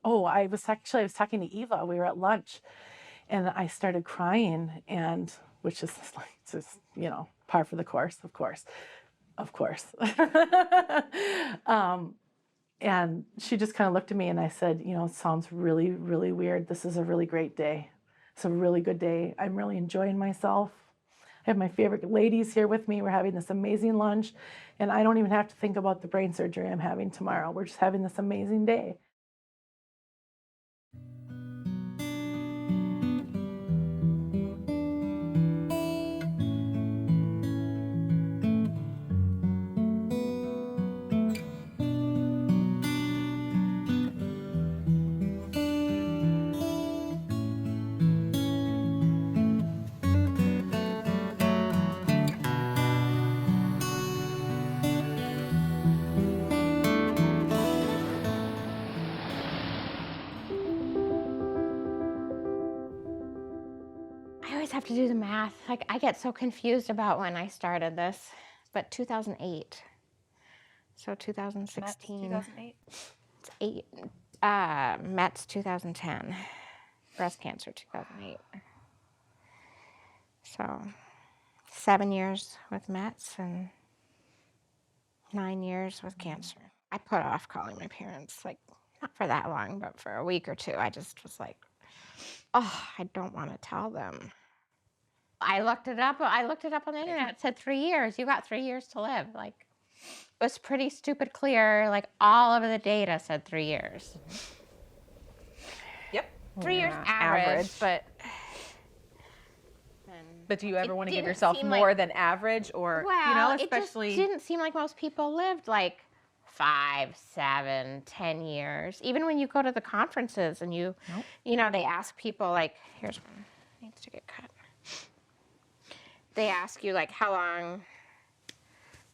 Oh, I was talking to Eva. We were at lunch and I started crying, and which is like just, par for the course, of course. Of course. um, and she just kind of looked at me and I said, it sounds really, really weird. This is a really great day. It's a really good day. I'm really enjoying myself. I have my favorite ladies here with me. We're having this amazing lunch, and I don't even have to think about the brain surgery I'm having tomorrow. We're just having this amazing day. I always have to do the math. Like, I get so confused about when I started this, but 2008. So 2016. 2008. It's 8. Mets 2010. Breast cancer 2008. So 7 years with Mets and 9 years with cancer. I put off calling my parents, like, not for that long, but for a week or two. I just was like, oh, I don't want to tell them. I looked it up on the internet. It said 3 years. You got 3 years to live. Like, it was pretty stupid clear. Like, all of the data said 3 years. Yep. 3 years average, but do you ever want to give didn't yourself seem more like- than average, or well, especially it just didn't seem like most people lived like 5, 7, 10 years. Even when you go to the conferences and Nope. They ask people, like, here's one needs to get cut. They ask you, like, how long,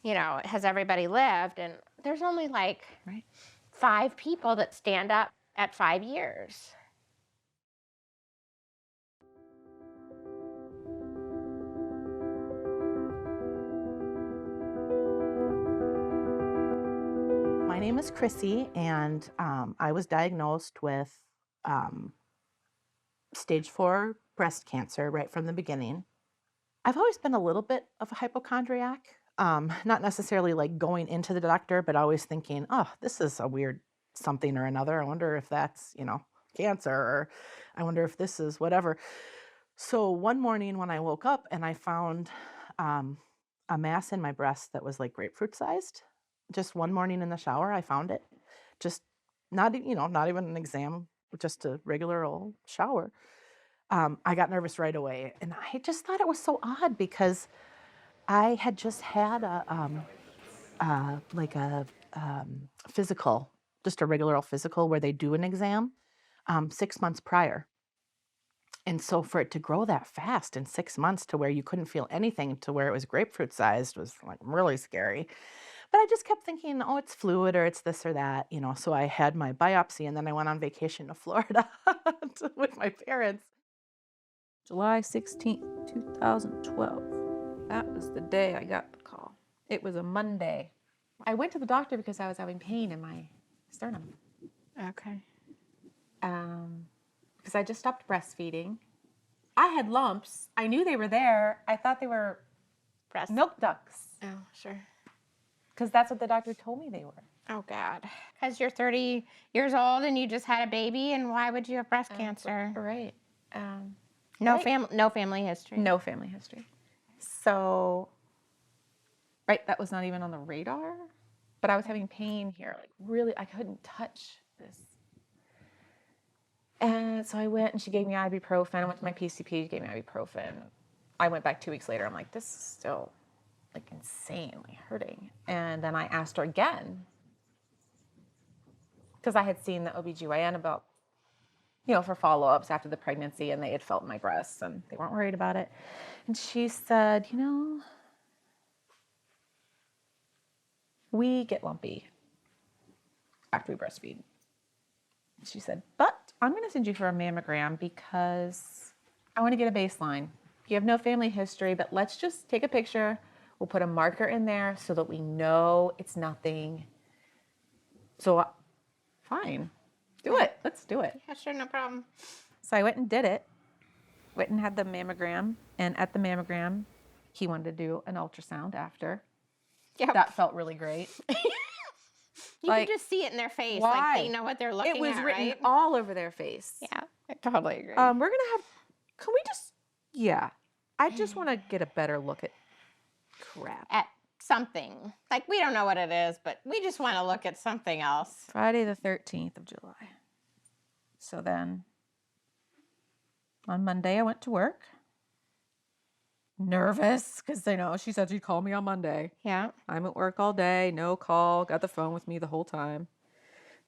has everybody lived? And there's only like Right. 5 people that stand up at 5 years. My name is Chrissy, and I was diagnosed with stage 4 breast cancer right from the beginning. I've always been a little bit of a hypochondriac, not necessarily like going into the doctor, but always thinking, oh, this is a weird something or another. I wonder if that's, cancer, or I wonder if this is whatever. So one morning when I woke up and I found a mass in my breast that was like grapefruit sized, just one morning in the shower, I found it. Just not even an exam, just a regular old shower. I got nervous right away, and I just thought it was so odd because I had just had a physical, just a regular old physical where they do an exam 6 months prior. And so for it to grow that fast in 6 months to where you couldn't feel anything to where it was grapefruit sized was like really scary. But I just kept thinking, oh, it's fluid or it's this or that, So I had my biopsy, and then I went on vacation to Florida with my parents. July 16th, 2012. That was the day I got the call. It was a Monday. I went to the doctor because I was having pain in my sternum. Okay. Because I just stopped breastfeeding. I had lumps. I knew they were there. I thought they were Breast. milk ducts, Oh, sure. because that's what the doctor told me they were. Oh, God. Because you're 30 years old and you just had a baby, and why would you have breast cancer? Right. No right. no family history. No family history. So, right, that was not even on the radar. But I was having pain here, like really, I couldn't touch this. And so I went, and she gave me ibuprofen. I went to my PCP, she gave me ibuprofen. I went back 2 weeks later. I'm like, this is still like insanely hurting. And then I asked her again, because I had seen the OBGYN about, for follow-ups after the pregnancy, and they had felt my breasts and they weren't worried about it. And she said, we get lumpy after we breastfeed. She said, but I'm going to send you for a mammogram because I want to get a baseline. You have no family history, but let's just take a picture. We'll put a marker in there so that we know it's nothing. So, fine. Do it. Let's do it. Yeah, sure, no problem. So I went and did it. Went and had the mammogram. And at the mammogram, he wanted to do an ultrasound after. Yep. That felt really great. You like, can just see it in their face. why? Like they know what they're looking at, It was written right? all over their face. Yeah, I totally agree. We're going to have, can we just, yeah. I just want to get a better look at crap. At something. Like we don't know what it is, but we just want to look at something else. Friday the 13th of July. So then on Monday I went to work. Nervous because she said she'd call me on Monday. Yeah. I'm at work all day, no call, got the phone with me the whole time.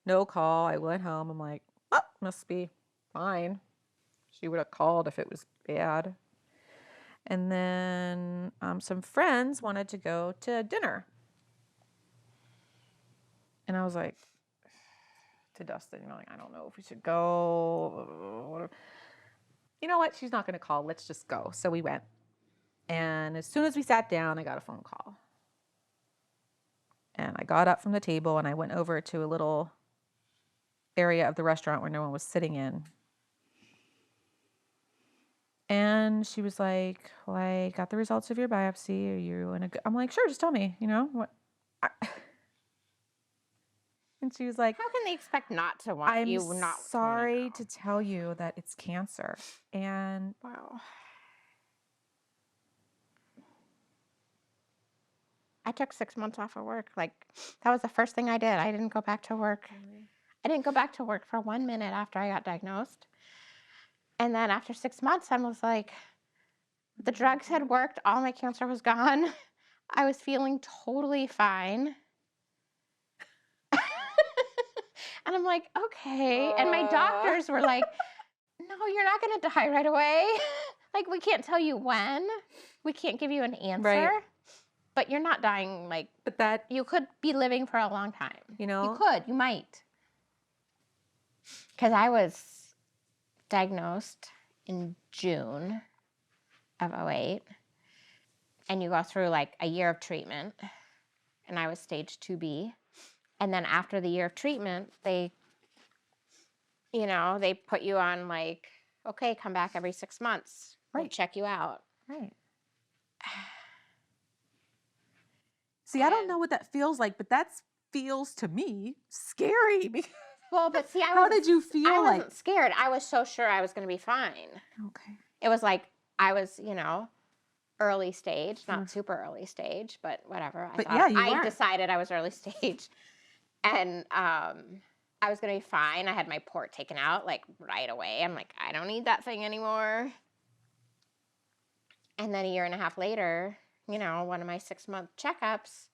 No call. I went home. I'm like, oh, must be fine. She would have called if it was bad. And then some friends wanted to go to dinner. And I was like, to Dustin, I don't know if we should go. You know what? She's not going to call. Let's just go. So we went. And as soon as we sat down, I got a phone call. And I got up from the table and I went over to a little area of the restaurant where no one was sitting in. And she was like, well, I got the results of your biopsy. Are you in a good... I'm like, sure, just tell me, what. And she was like, How can they expect not to want I'm you not to sorry know? to tell you that it's cancer. And Wow. I took 6 months off of work. Like that was the first thing I did. I didn't go back to work. I didn't go back to work for 1 minute after I got diagnosed. And then after 6 months, I was like, the drugs had worked. All my cancer was gone. I was feeling totally fine. And I'm like, okay. And my doctors were like, no, you're not going to die right away. Like, we can't tell you when. We can't give you an answer. Right. But you're not dying. Like, but that, you could be living for a long time. you You might. Because I was diagnosed in June of 2008. And you go through like a year of treatment. And I was stage 2B. And then after the year of treatment, they put you on like, okay, come back every 6 months. We'll Right. check you out. Right. See, I don't know what that feels like, but that feels to me scary. Because Well, but see, how did you feel? I like wasn't scared. I was so sure I was going to be fine. Okay. It was like I was, early stage, not super early stage, but whatever. But yeah, you I were. decided I was early stage, and I was going to be fine. I had my port taken out like right away. I'm like, I don't need that thing anymore. And then a year and a half later, one of my 6-month checkups,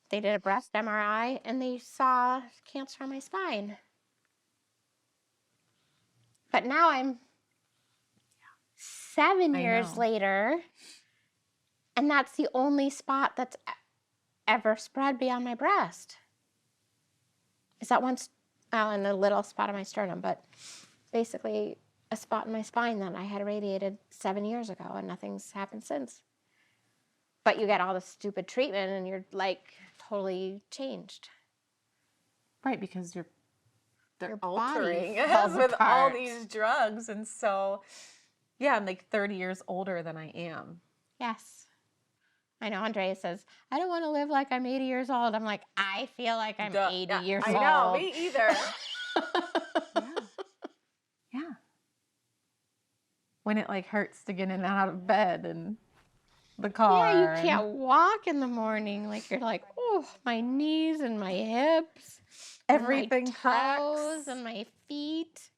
they did a breast MRI and they saw cancer on my spine. But now I'm 7 years later, and that's the only spot that's ever spread beyond my breast. Is that once, in a little spot on my sternum, but basically a spot in my spine that I had irradiated 7 years ago, and nothing's happened since. But you get all this stupid treatment, and you're like totally changed. Right, because they're Your altering body falls with all apart. these drugs, and so yeah, I'm like 30 years older than I am. Yes. I know Andrea says, I don't want to live like I'm 80 years old. I'm like, I feel like I'm 80 years old. I know, me either. Yeah. When it like hurts to get in and out of bed and the car. Yeah, you can't walk in the morning. Like you're like, oh, my knees and my hips. Everything and my toes hurts. and my feet.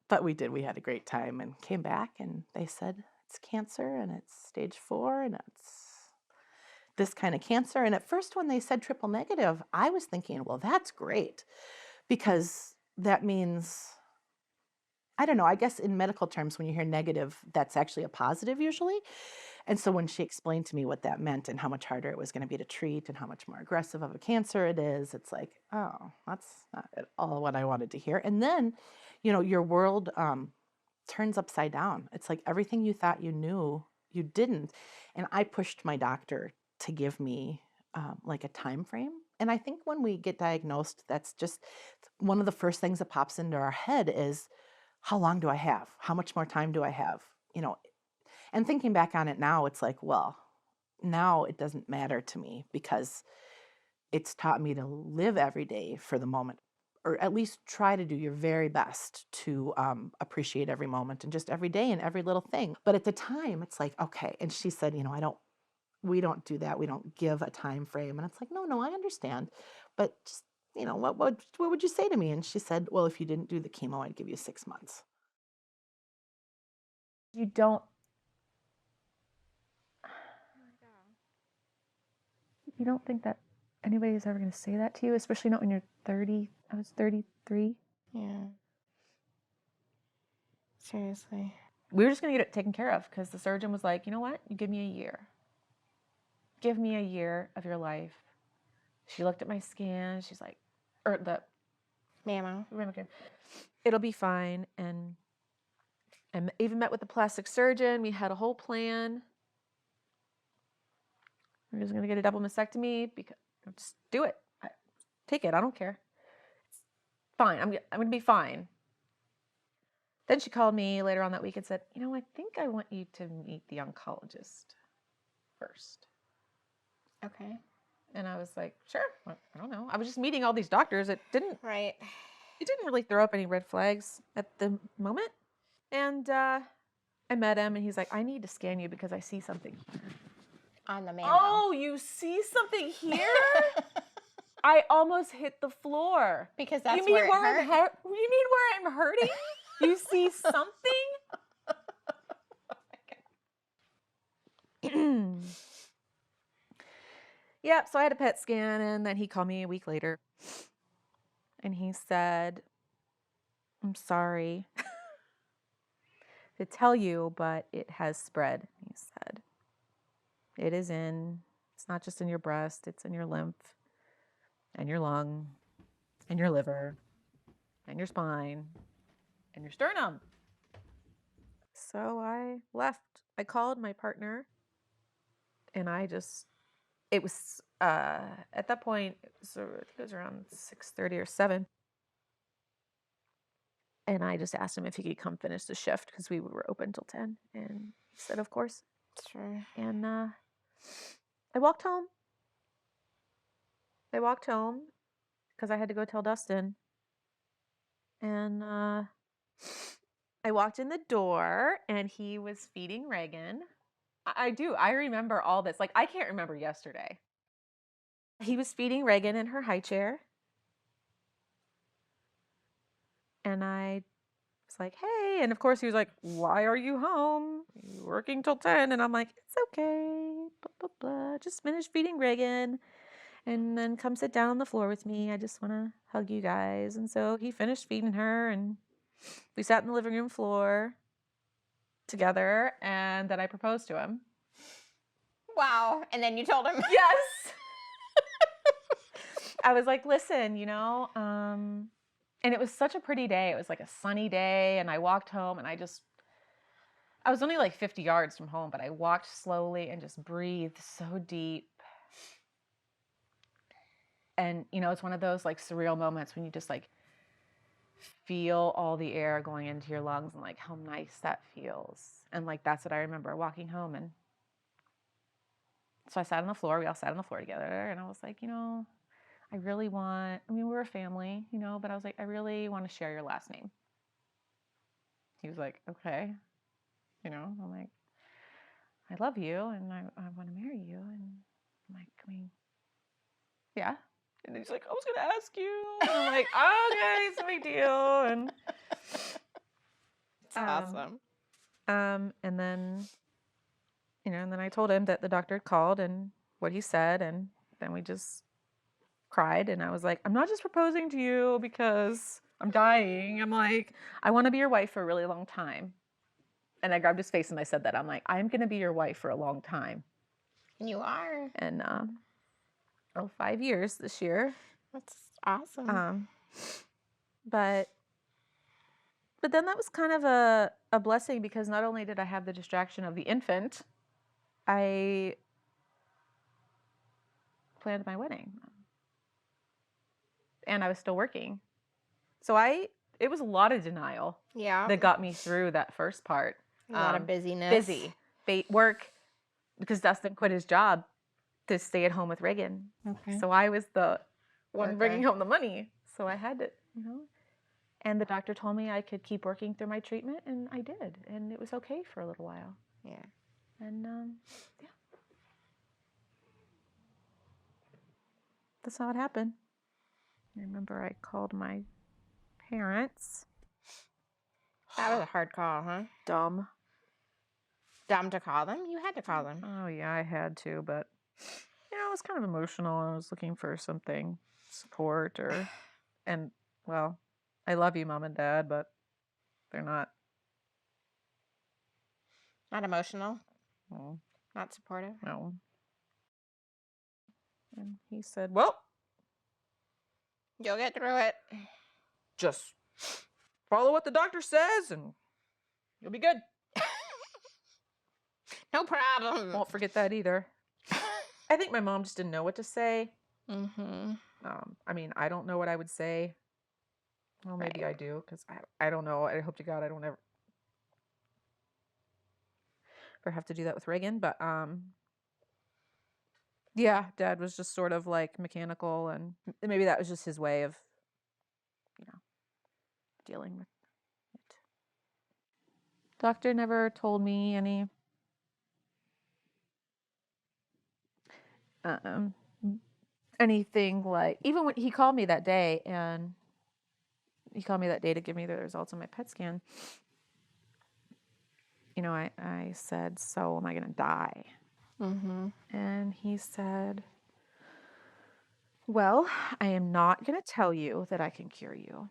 But we did. We had a great time and came back, and they said it's cancer and it's stage 4 and it's this kind of cancer. And at first, when they said triple negative, I was thinking, well, that's great, because that means, I don't know, I guess in medical terms, when you hear negative, that's actually a positive usually. And so when she explained to me what that meant and how much harder it was going to be to treat and how much more aggressive of a cancer it is, it's like, oh, that's not at all what I wanted to hear. And then, your world turns upside down. It's like everything you thought you knew, you didn't. And I pushed my doctor to give me like a time frame. And I think when we get diagnosed, that's just one of the first things that pops into our head is, how long do I have? How much more time do I have? You know, and thinking back on it now, it's like, well, now it doesn't matter to me because it's taught me to live every day for the moment, or at least try to do your very best to appreciate every moment and just every day and every little thing. But at the time, it's like, okay. And she said, we don't do that. We don't give a time frame. And it's like, no, I understand. But just, what would you say to me? And she said, well, if you didn't do the chemo, I'd give you 6 months. You don't you don't think that anybody's ever going to say that to you, especially not when you're 30. I was 33. Yeah. Seriously. We were just going to get it taken care of because the surgeon was like, you know what? You give me a year. Give me a year of your life. She looked at my scan. She's like, or the Mammo. mammogram. It'll be fine. And I even met with the plastic surgeon. We had a whole plan. We're just going to get a double mastectomy because just do it. Take it. I don't care. It's fine. I'm going to be fine. Then she called me later on that week and said, I think I want you to meet the oncologist first. Okay. And I was like, sure. I don't know. I was just meeting all these doctors. It didn't Right. really throw up any red flags at the moment. And I met him and he's like, I need to scan you because I see something here. On the mammo. Oh, you see something here? I almost hit the floor. Because that's you mean where it hurt? You mean where I'm hurting? You see something? Yeah, so I had a PET scan and then he called me a week later and he said, I'm sorry to tell you, but it has spread. He said, it's not just in your breast, it's in your lymph and your lung and your liver and your spine and your sternum. So I left. I called my partner and it was, at that point, I think it was around 6:30 or 7. And I just asked him if he could come finish the shift because we were open till 10. And he said, of course. Sure. And I walked home. Because I had to go tell Dustin. And I walked in the door and he was feeding Reagan. I do. I remember all this. Like, I can't remember yesterday. He was feeding Reagan in her high chair. And I was like, hey. And of course, he was like, why are you home? You're working till 10. And I'm like, it's okay. Blah, blah, blah. Just finish feeding Reagan. And then come sit down on the floor with me. I just want to hug you guys. And so he finished feeding her. And we sat in the living room floor together. And then I proposed to him. Wow. And then you told him? Yes. I was like, listen, and it was such a pretty day. It was like a sunny day. And I walked home and I was only like 50 yards from home, but I walked slowly and just breathed so deep. And, it's one of those like surreal moments when you just like feel all the air going into your lungs and like how nice that feels. And like, that's what I remember walking home. And so I sat on the floor. We all sat on the floor together. And I was like, we're a family, but I was like, I really want to share your last name. He was like, okay. I'm like, I love you and I want to marry you. And I'm like, yeah. And he's like, I was going to ask you. And I'm like, okay, it's a big deal. And It's awesome. And then, and then I told him that the doctor had called and what he said. And then we just cried. And I was like, I'm not just proposing to you because I'm dying. I'm like, I want to be your wife for a really long time. And I grabbed his face and I said that. I'm like, I'm going to be your wife for a long time. You are. And 5 years this year. That's awesome. But then that was kind of a blessing because not only did I have the distraction of the infant, I planned my wedding. and I was still working. So it was a lot of denial Yeah. that got me through that first part. A lot of busyness. Busy. Work, because Dustin quit his job to stay at home with Reagan. Okay. So I was the one Okay. bringing home the money. So I had to, And the doctor told me I could keep working through my treatment, and I did. And it was okay for a little while. Yeah. And yeah. That's how it happened. I remember I called my parents. That was a hard call, huh? Dumb. Dumb to call them? You had to call them. Oh, yeah, I had to, but, it was kind of emotional. I was looking for something, support, and, well, I love you, Mom and Dad, but they're not. Not emotional. No. Not supportive. No. And he said, well, You'll get through it. just follow what the doctor says and you'll be good. No problem. Won't forget that either. I think my mom just didn't know what to say. Mm-hmm. I mean, I don't know what I would say. Well, maybe I do, because I don't know. I hope to God I don't ever have to do that with Reagan. But yeah, Dad was just sort of like mechanical, and maybe that was just his way of, dealing with it. Doctor never told me anything like, even when he called me that day, to give me the results of my PET scan. I said, so am I going to die? Mm-hmm. And he said, well, I am not going to tell you that I can cure you.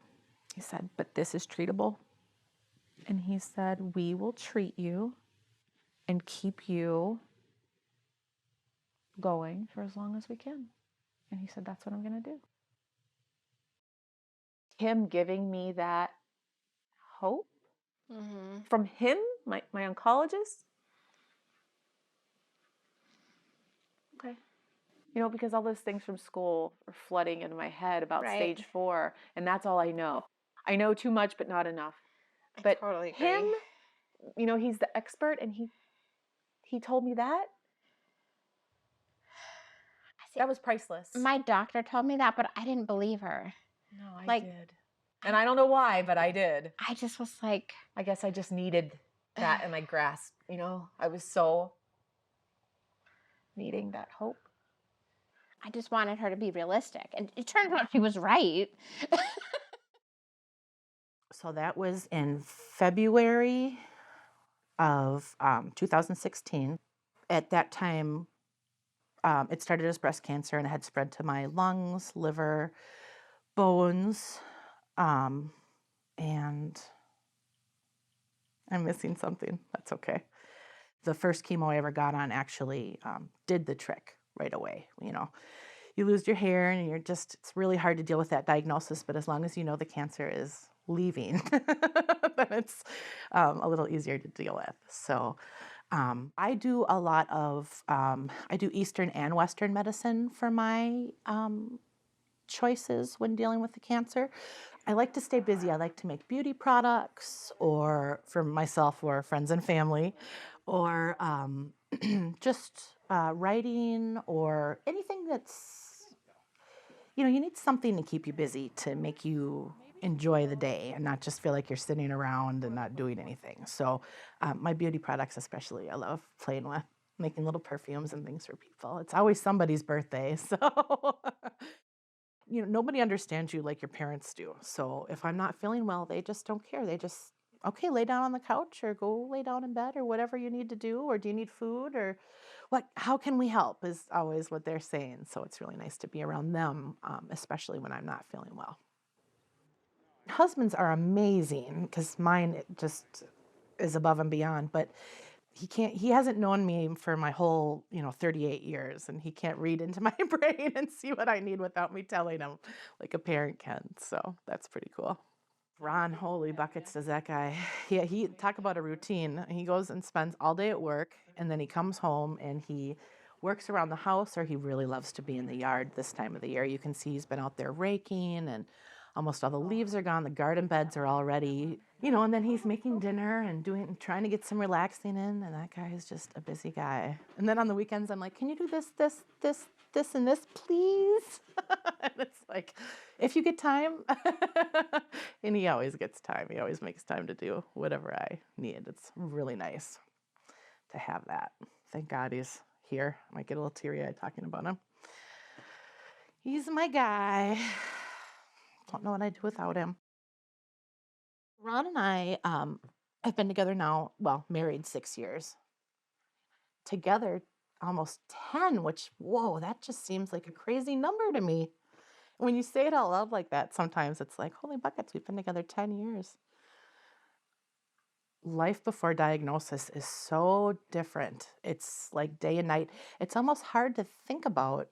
He said, but this is treatable. And he said, we will treat you and keep you going for as long as we can. And he said, that's what I'm going to do. Him giving me that hope from him, my oncologist. Okay. Because all those things from school are flooding into my head about stage 4, and that's all I know. I know too much, but not enough. But totally agree. him, he's the expert, and he told me that. That was priceless. My doctor told me that, but I didn't believe her. No, I did. And I don't know why, but I did. I just was like, I guess I just needed that in my grasp, I was so needing that hope. I just wanted her to be realistic. And it turns out she was right. So that was in February of 2016. At that time, it started as breast cancer, and it had spread to my lungs, liver, bones, and I'm missing something. That's okay. The first chemo I ever got on actually did the trick right away. You lose your hair, and it's really hard to deal with that diagnosis, but as long as you know the cancer is leaving, then it's a little easier to deal with. So I do a lot of, I do Eastern and Western medicine for my choices when dealing with the cancer. I like to stay busy. I like to make beauty products, or for myself or friends and family, or just writing, or anything that's, you need something to keep you busy, to make you enjoy the day and not just feel like you're sitting around and not doing anything. So my beauty products especially, I love playing with, making little perfumes and things for people. It's always somebody's birthday, so nobody understands you like your parents do. So if I'm not feeling well, they just don't care. They just, okay, lay down on the couch, or go lay down in bed, or whatever you need to do, or do you need food, or how can we help, is always what they're saying. So it's really nice to be around them, especially when I'm not feeling well. Husbands are amazing, because mine just is above and beyond, but he hasn't known me for my whole 38 years, and he can't read into my brain and see what I need without me telling him, like a parent can. So that's pretty cool. Ron, holy buckets does that guy. He talk about a routine. He goes and spends all day at work, and then he comes home and he works around the house or he really loves to be in the yard this time of the year. You can see he's been out there raking and almost all the leaves are gone. The garden beds are all ready, and then he's making dinner and trying to get some relaxing in. And that guy is just a busy guy. And then on the weekends, I'm like, can you do this, and this, please? And it's like, if you get time. And he always gets time. He always makes time to do whatever I need. It's really nice to have that. Thank God he's here. I might get a little teary-eyed talking about him. He's my guy. Don't know what I'd do without him. Ron and I have been together now, married 6 years. Together almost 10, which, whoa, that just seems like a crazy number to me. When you say it out loud like that, sometimes it's like, holy buckets, we've been together 10 years. Life before diagnosis is so different. It's like day and night. It's almost hard to think about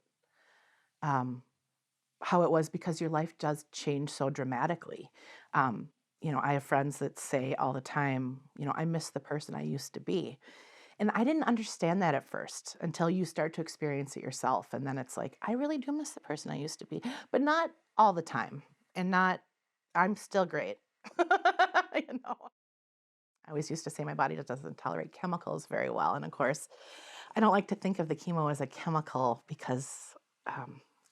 how it was because your life does change so dramatically. I have friends that say all the time, I miss the person I used to be. And I didn't understand that at first until you start to experience it yourself. And then it's like, I really do miss the person I used to be, but not all the time. I'm still great. I always used to say my body just doesn't tolerate chemicals very well. And of course, I don't like to think of the chemo as a chemical because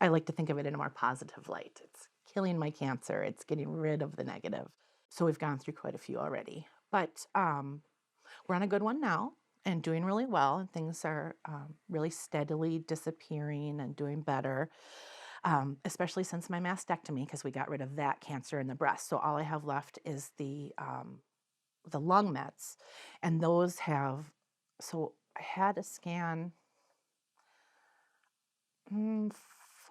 I like to think of it in a more positive light. It's killing my cancer. It's getting rid of the negative. So we've gone through quite a few already. But we're on a good one now and doing really well. And things are really steadily disappearing and doing better, especially since my mastectomy, because we got rid of that cancer in the breast. So all I have left is the lung mets. And those so I had a scan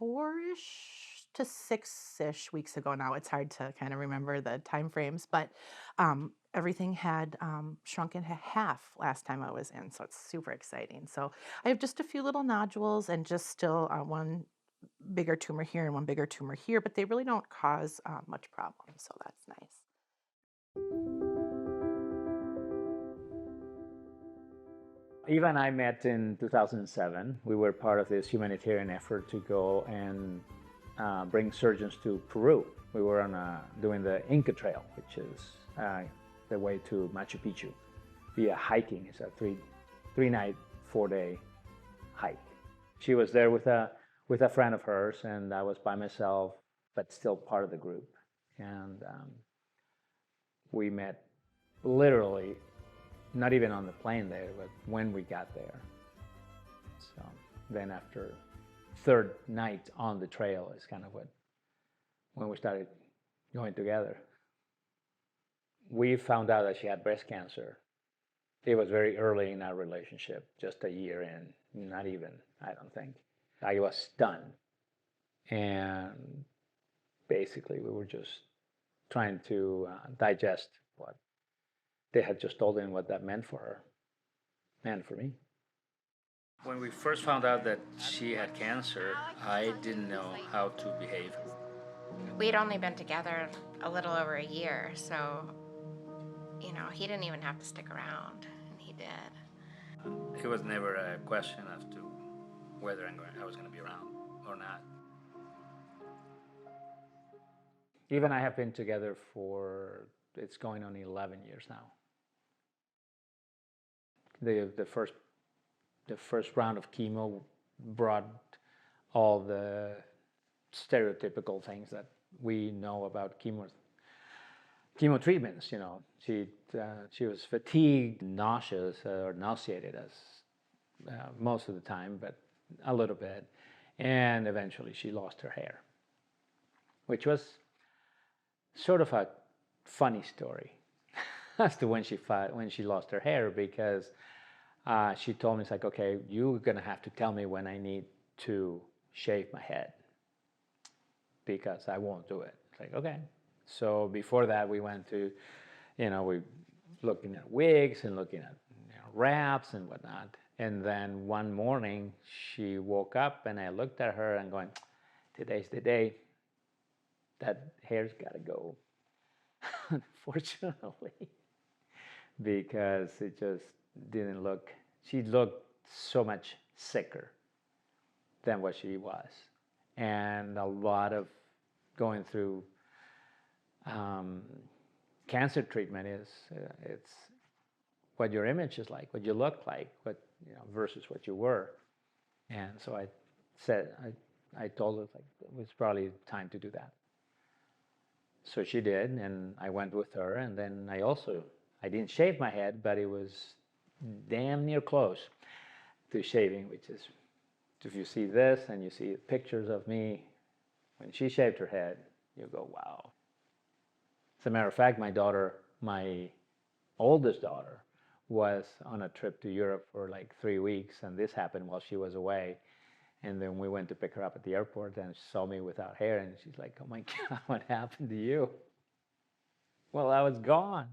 4-ish to 6-ish weeks ago now. It's hard to kind of remember the time frames, but everything had shrunk in half last time I was in, so it's super exciting. So I have just a few little nodules and just still one bigger tumor here and one bigger tumor here, but they really don't cause much problem, so that's nice. Eva and I met in 2007. We were part of this humanitarian effort to go and bring surgeons to Peru. We were doing the Inca Trail, which is the way to Machu Picchu via hiking. It's a three-night, 4-day hike. She was there with a friend of hers, and I was by myself, but still part of the group. And we met literally not even on the plane there, but when we got there. So then after third night on the trail is kind of when we started going together. We found out that she had breast cancer. It was very early in our relationship, just a year in, not even, I don't think. I was stunned. And basically we were just trying to digest what they had just told him, what that meant for her, and for me. When we first found out that she had cancer, I didn't know how to behave. We'd only been together a little over a year, so, he didn't even have to stick around, and he did. It was never a question as to whether I was going to be around or not. Eve and I have been together it's going on 11 years now. The first round of chemo brought all the stereotypical things that we know about chemo treatments. She was fatigued, nauseous, or nauseated as most of the time, but a little bit, and eventually she lost her hair, which was sort of a funny story as to when she lost her hair, because she told me, it's like, okay, you're gonna have to tell me when I need to shave my head because I won't do it. It's like, okay. So before that, we went to, we looking at wigs and looking at wraps and whatnot. And then one morning she woke up and I looked at her and going, today's the day. That hair's gotta go, unfortunately, because it just didn't look, she looked so much sicker than what she was. And a lot of going through cancer treatment is it's what your image is like, what you look like, what versus what you were. And so I said, I told her like it was probably time to do that. So she did, and I went with her. And then I didn't shave my head, but it was damn near close to shaving, which is, if you see this and you see pictures of me when she shaved her head, you go, wow. As a matter of fact, my oldest daughter, was on a trip to Europe for like 3 weeks, and this happened while she was away. And then we went to pick her up at the airport, and she saw me without hair, and she's like, "Oh my God, what happened to you?" Well, I was gone.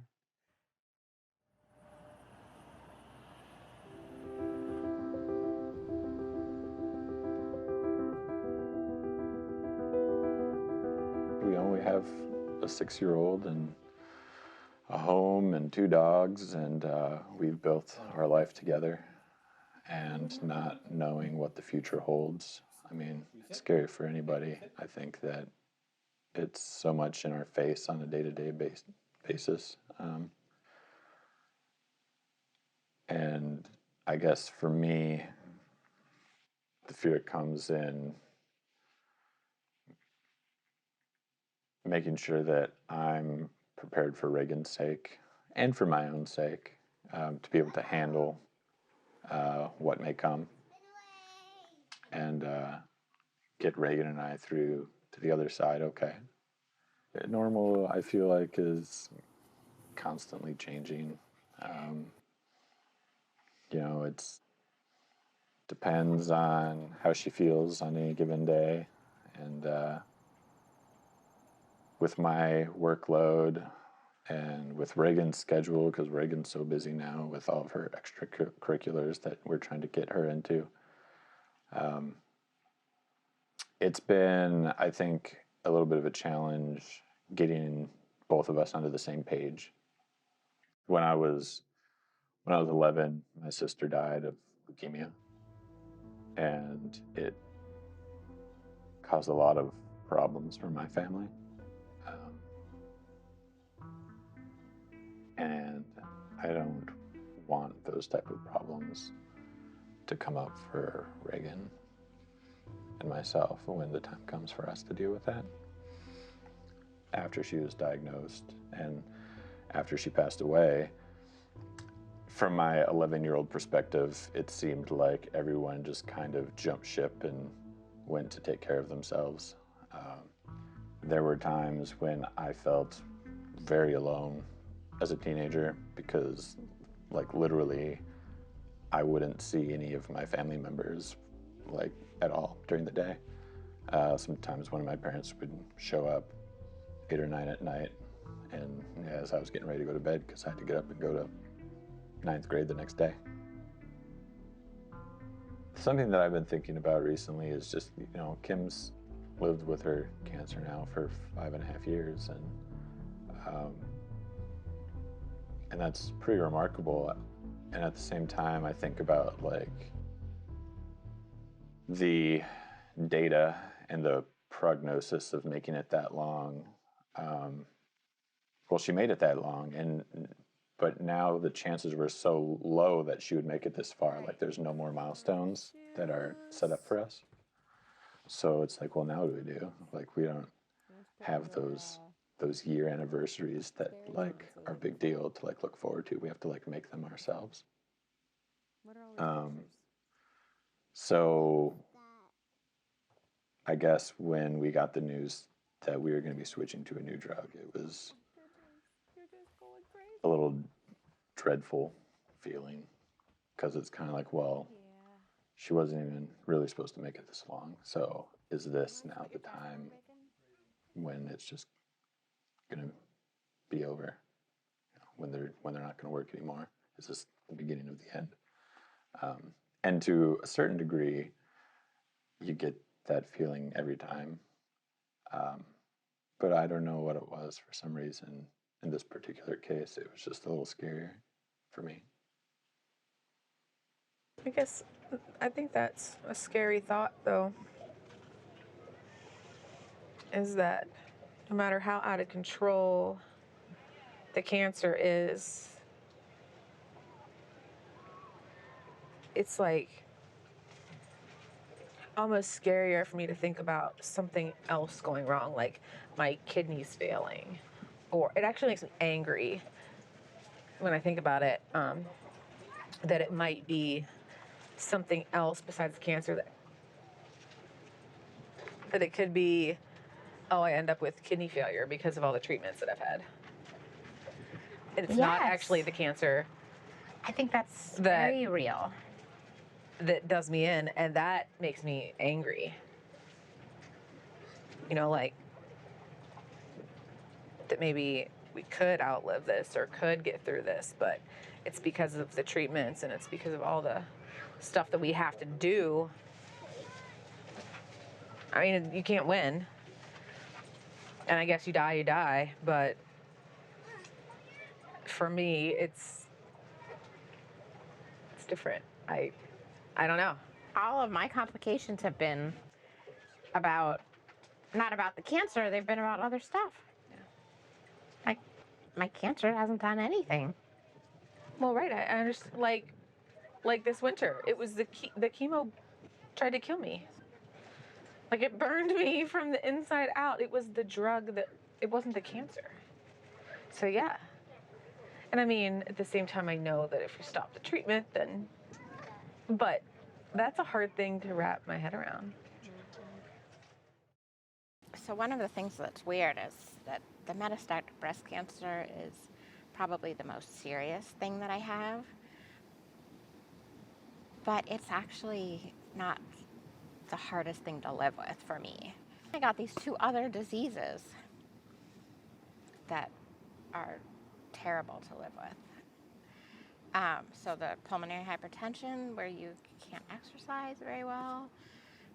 We only have a 6-year-old and a home and 2 dogs, and we've built our life together. And not knowing what the future holds, I mean, it's scary for anybody. I think that it's so much in our face on a day-to-day basis. And I guess for me, the fear comes in making sure that I'm prepared for Reagan's sake and for my own sake, to be able to handle what may come, and get Reagan and I through to the other side okay. Normal, I feel like, is constantly changing. It's depends on how she feels on any given day, and with my workload and with Reagan's schedule, because Reagan's so busy now with all of her extracurriculars that we're trying to get her into. It's been, I think, a little bit of a challenge getting both of us onto the same page. When I was 11, my sister died of leukemia, and it caused a lot of problems for my family. And I don't want those type of problems to come up for Reagan and myself when the time comes for us to deal with that. After she was diagnosed and after she passed away, from my 11-year-old perspective, it seemed like everyone just kind of jumped ship and went to take care of themselves. There were times when I felt very alone as a teenager because, like, literally, I wouldn't see any of my family members, like, at all during the day. Sometimes one of my parents would show up 8 or 9 at night, and as I was getting ready to go to bed, because I had to get up and go to 9th grade the next day. Something that I've been thinking about recently is just, Kim's lived with her cancer now for 5.5 years, and that's pretty remarkable. And at the same time, I think about, like, the data and the prognosis of making it that long. Well, she made it that long, but now the chances were so low that she would make it this far. Like, there's no more milestones that are set up for us. So it's like, well, now what do we do? Like, we don't have those year anniversaries that, like, are a big deal to, like, look forward to. We have to, like, make them ourselves. So I guess when we got the news that we were going to be switching to a new drug, it was a little dreadful feeling, because it's kind of like, well, she wasn't even really supposed to make it this long. So is this now the time when it's just going to be over? When they're not going to work anymore? Is this the beginning of the end? And to a certain degree, you get that feeling every time. But I don't know what it was. For some reason, in this particular case, it was just a little scarier for me. I guess I think that's a scary thought, though, is that no matter how out of control the cancer is, it's like almost scarier for me to think about something else going wrong, like my kidneys failing. Or it actually makes me angry when I think about it, that it might be something else besides cancer, that it could be, oh, I end up with kidney failure because of all the treatments that I've had. And it's not actually the cancer I think that's that very real. that does me in, and that makes me angry. You know, like that maybe we could outlive this or could get through this, but it's because of the treatments and it's because of all the stuff that we have to do. I mean, you can't win. And I guess you die, but for me, it's different. I don't know. All of my complications have been about, not about the cancer, they've been about other stuff. Like, my cancer hasn't done anything. Well, right. I understand. Like this winter, it was the chemo tried to kill me. Like it burned me from the inside out. It was the drug that, it wasn't the cancer. So yeah. And I mean, at the same time, I know that if we stop the treatment, then, but that's a hard thing to wrap my head around. So one of the things that's weird is that the metastatic breast cancer is probably the most serious thing that I have. But it's actually not the hardest thing to live with for me. I got these two other diseases that are terrible to live with. So the pulmonary hypertension, where you can't exercise very well,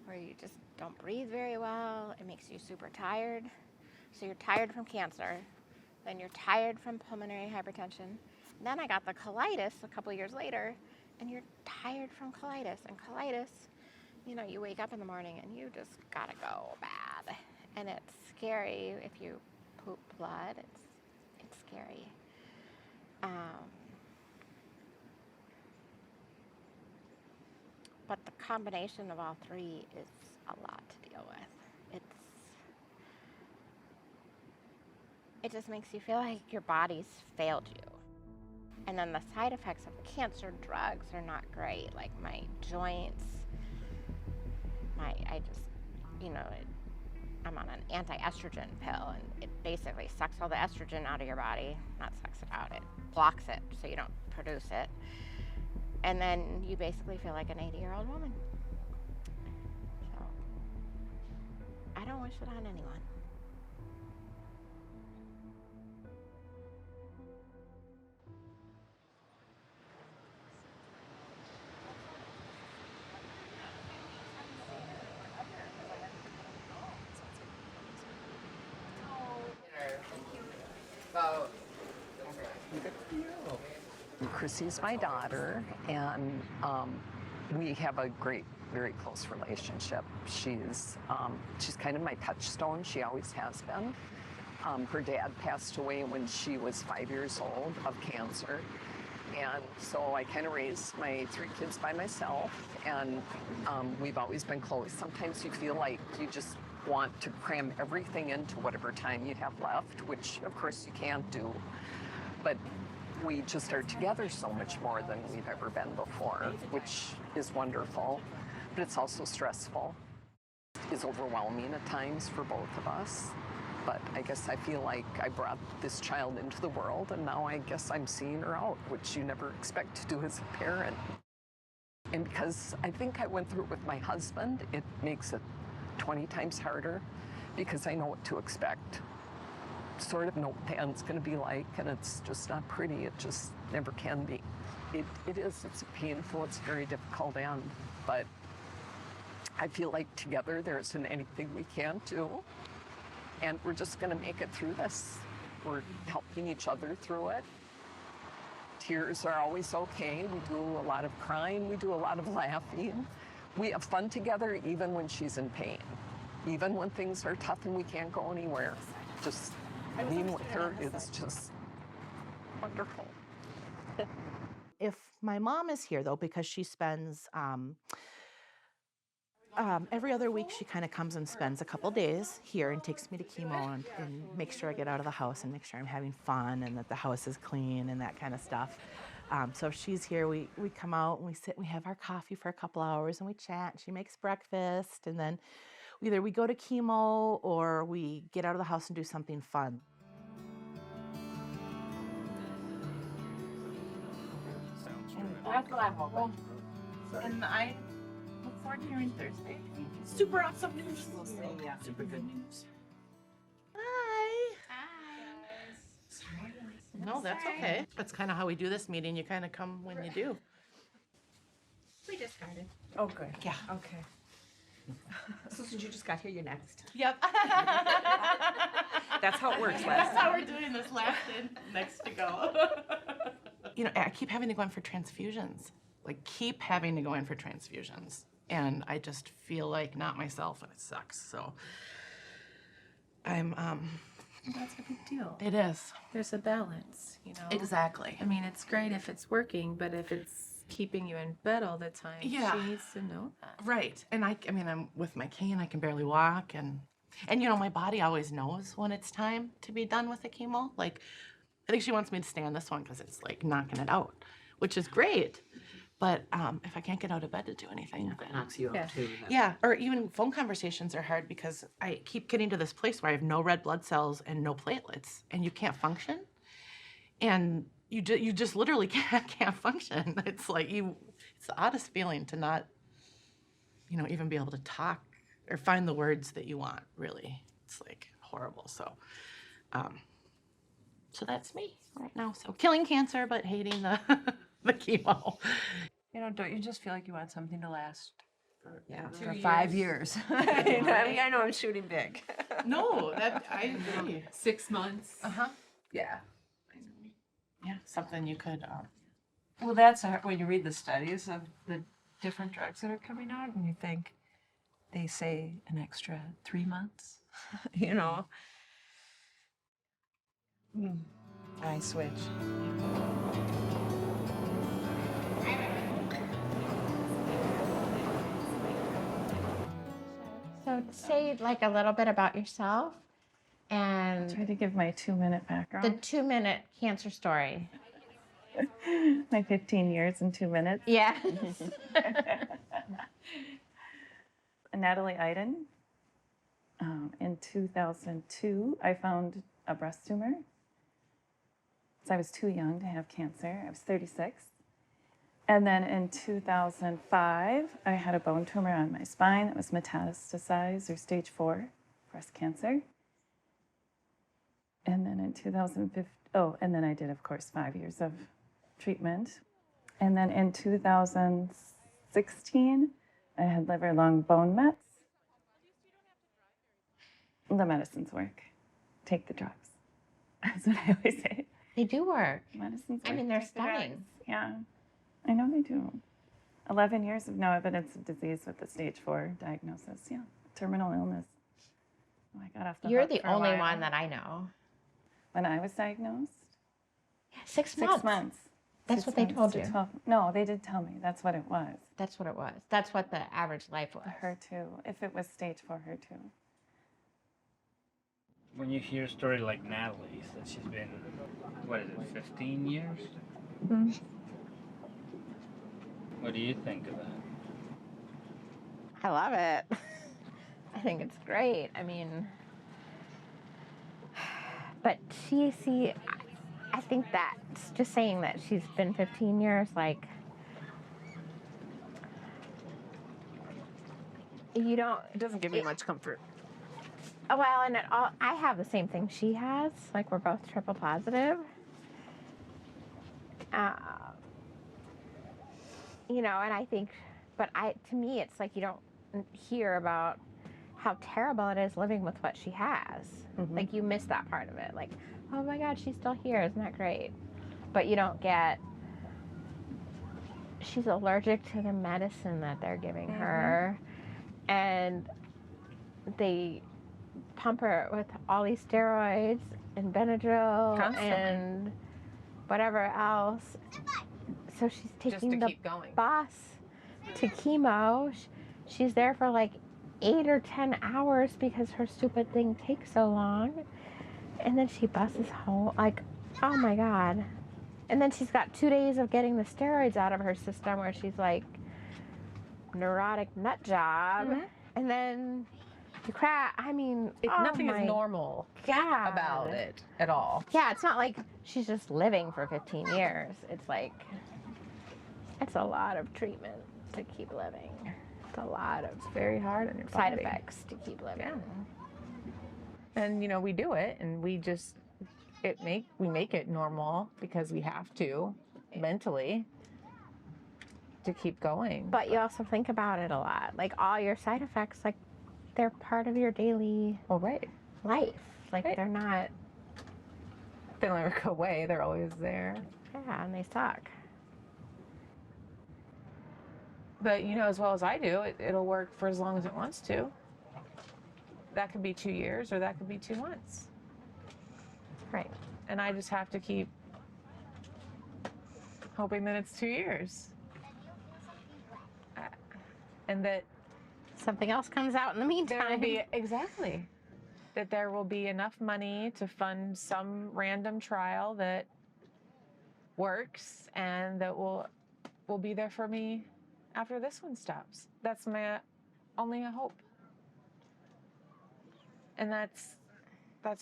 where you just don't breathe very well. It makes you super tired. So you're tired from cancer, then you're tired from pulmonary hypertension. Then I got the colitis a couple years later, and you're tired from colitis. And colitis, you know, you wake up in the morning and you just gotta go bad. And it's scary if you poop blood. It's scary. But the combination of all three is a lot to deal with. It just makes you feel like your body's failed you. And then the side effects of cancer drugs are not great. Like my joints, I'm on an anti-estrogen pill, and it basically sucks all the estrogen out of your body. Not sucks it out, it blocks it so you don't produce it. And then you basically feel like an 80-year-old woman. So I don't wish it on anyone. Chrissy's my daughter, and we have a great, very close relationship. She's kind of my touchstone. She always has been. Her dad passed away when she was 5 years old of cancer. And so I kind of raised my 3 kids by myself, and we've always been close. Sometimes you feel like you just want to cram everything into whatever time you have left, which of course you can't do. But we just are together so much more than we've ever been before, which is wonderful, but it's also stressful. It's overwhelming at times for both of us. But I guess I feel like I brought this child into the world, and now I guess I'm seeing her out, which you never expect to do as a parent. And because I think I went through it with my husband, it makes it 20 times harder because I know what to expect. Sort of know what the end's going to be like, and it's just not pretty. It just never can be. It is. It's painful. It's a very difficult end. But I feel like together there isn't anything we can't do. And we're just going to make it through this. We're helping each other through it. tears are always okay. We do a lot of crying. We do a lot of laughing. We have fun together even when she's in pain. Even when things are tough and we can't go anywhere. Just being with her is just wonderful. If my mom is here, though, because she spends every other week, she kind of comes and spends a couple days here and takes me to chemo and makes sure I get out of the house and make sure I'm having fun and that the house is clean and that kind of stuff. So if she's here, we come out and we sit and we have our coffee for a couple hours and we chat. She makes breakfast and then either we go to chemo or we get out of the house and do something fun. That's what I'm hoping. And I look forward to hearing Thursday. Super awesome news. Yeah. Super good news. Hi. Hi. No, that's okay. That's kind of how we do this meeting. You kind of come when you do. We just started. Oh, good. Yeah. Okay. So since you just got here, you're next. Yep. That's how it works, Les. That's how we're doing this. Last in, next to go. You know, I keep having to go in for transfusions. Like, keep having to go in for transfusions. And I just feel like not myself, and it sucks. So I'm, That's a big deal. it is. There's a balance, you know? Exactly. I mean, it's great if it's working, but if it's keeping you in bed all the time, Yeah. she needs to know that. Right. And I mean, I'm with my cane, I can barely walk. And you know, my body always knows when it's time to be done with the chemo. Like, I think she wants me to stay on this one because it's like knocking it out, which is great. But if I can't get out of bed to do anything, That knocks you Yeah. out too. yeah, or even phone conversations are hard because I keep getting to this place where I have no red blood cells and no platelets, and you can't function, and you just literally can't function. It's like it's the oddest feeling to not, you know, even be able to talk or find the words that you want. Really, it's like horrible. So, so that's me right now. So killing cancer, but hating the the chemo. You know, don't you just feel like you want something to last Yeah, for 2 5 years? I mean, I know I'm shooting big. No, that I agree. 6 months. Uh-huh. Yeah. Yeah, something you could. Well, that's when you read the studies of the different drugs that are coming out, and you think they say an extra 3 months. You know. I switch. So say like a little bit about yourself and Try to give my 2-minute the background. 2-minute cancer story. My 15 years in 2 minutes. Yeah. Natalie Iden. In 2002, I found a breast tumor. So I was too young to have cancer. I was 36. And then in 2005, I had a bone tumor on my spine that was metastasized or stage 4 breast cancer. And then in 2015, and then I did, of course, 5 years of treatment. And then in 2016, I had liver, lung, bone mets. The medicines work. Take the drugs. That's what I always say. They do work. Medicines work. I mean, they're Take the drugs. stunning. Yeah, I know they do. 11 years of no evidence of disease with the stage 4 diagnosis. Yeah, terminal illness. Oh, I got off the You're hook the for a only while. one that I know. When I was diagnosed, Yeah, 6 6 months. months. That's 6 what they months told to you. 12 No, they did tell me. That's what it was. That's what it was. That's what the average life was. HER2, if it was stage 4 HER2. When you hear a story like Natalie's, that she's been, what is it, 15 years? What do you think of that? I love it. I think it's great. I mean, but I think that just saying that she's been 15 years, like, you don't. It doesn't give me much comfort. Well, and I have the same thing she has. Like, we're both triple positive. You know, and I think, to me, it's like you don't hear about how terrible it is living with what she has. Mhm. Like, you miss that part of it. Like, oh my God, she's still here. Isn't that great? But you don't get she's allergic to the medicine that they're giving her, and they pump her with all these steroids and Benadryl Constantly. and whatever else. So she's taking to the keep going. bus to chemo. She's there for like 8 or 10 hours because her stupid thing takes so long. And then she buses home. Like, oh my God. And then she's got 2 days of getting the steroids out of her system where she's like, neurotic nut job. And then you cry. I mean, Nothing is normal God. about it at all. Yeah, it's not like she's just living for 15 years. It's like, it's a lot of treatment to keep living. It's a lot of Very hard on your side body. effects to keep living. Yeah. And we do it, and we just we make it normal because we have to mentally to keep going. But you also think about it a lot. Like all your side effects, like they're part of your daily right. life. Like Right. they're not. They don't ever go away. They're always there. Yeah, and they suck. But as well as I do, it'll work for as long as it wants to. That could be 2 years or that could be 2 months. Right. And I just have to keep hoping that it's 2 years. And that something else comes out in the meantime. There will be, exactly. That there will be enough money to fund some random trial that works and that will be there for me after this one stops. That's my only hope. And that's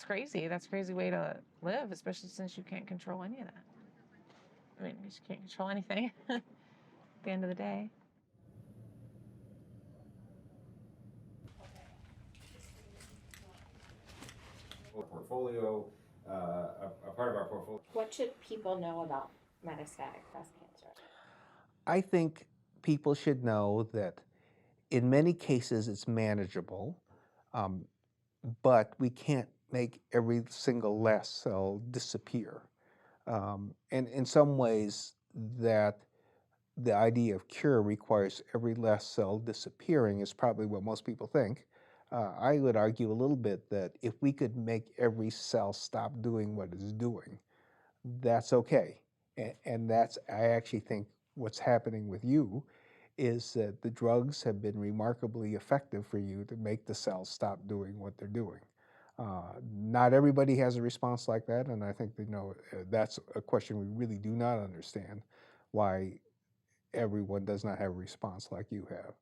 crazy. That's a crazy way to live, especially since you can't control any of that. I mean, you just can't control anything at the end of the day. Portfolio, a part of our portfolio. What should people know about metastatic breast cancer? I think people should know that in many cases it's manageable, but we can't make every single last cell disappear. And in some ways, that the idea of cure requires every last cell disappearing is probably what most people think. I would argue a little bit that if we could make every cell stop doing what it's doing, that's okay. And that's, I actually think what's happening with you is that the drugs have been remarkably effective for you to make the cells stop doing what they're doing. Not everybody has a response like that, and I think that's a question we really do not understand, why everyone does not have a response like you have.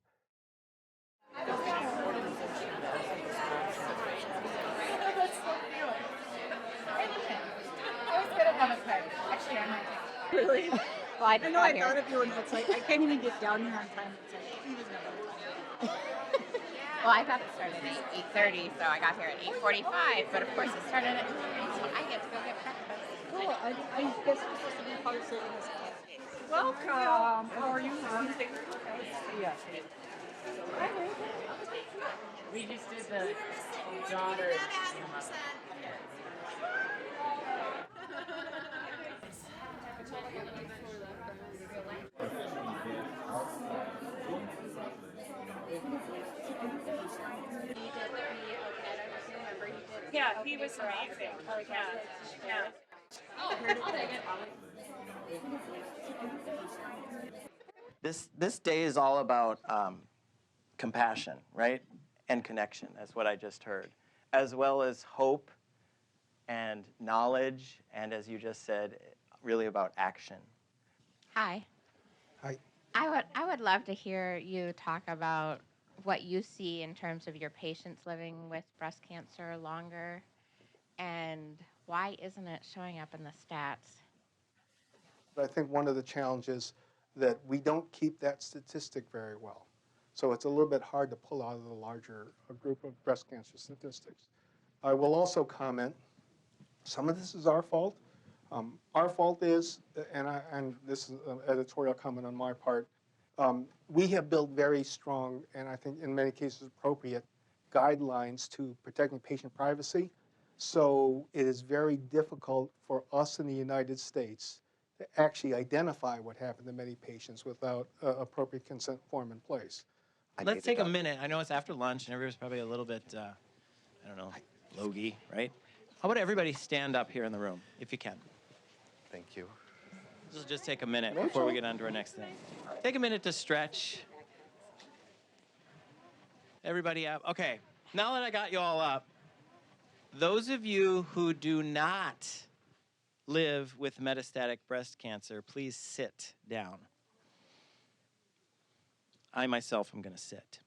Really? Well, I know I thought of you, and it's like I can't even get down here on time. It's like he was never. Well, I thought it started at 8:30, so I got here at 8:45. But of course, it started at 9, so I get to go get breakfast. Cool. I guess I'm supposed to be part of this class. Welcome. How are you? Yes. We just did the daughter. Yeah, he was amazing. Yeah. This day is all about compassion, right? And connection, that's what I just heard, as well as hope and knowledge, and as you just said, really about action. Hi. Hi. I would love to hear you talk about what you see in terms of your patients living with breast cancer longer, and why isn't it showing up in the stats? But I think one of the challenges that we don't keep that statistic very well. So it's a little bit hard to pull out of the larger group of breast cancer statistics. I will also comment, some of this is our fault. Our fault is, and this is an editorial comment on my part, we have built very strong, and I think in many cases appropriate, guidelines to protecting patient privacy. So it is very difficult for us in the United States actually identify what happened to many patients without appropriate consent form in place. Let's take a minute. I know it's after lunch and everybody's probably a little bit, I don't know, logy, right? How about everybody stand up here in the room, if you can? Thank you. This will just take a minute before we get on to our next thing. Take a minute to stretch. Everybody up. Okay, now that I got you all up, those of you who do not live with metastatic breast cancer, please sit down. I myself am going to sit.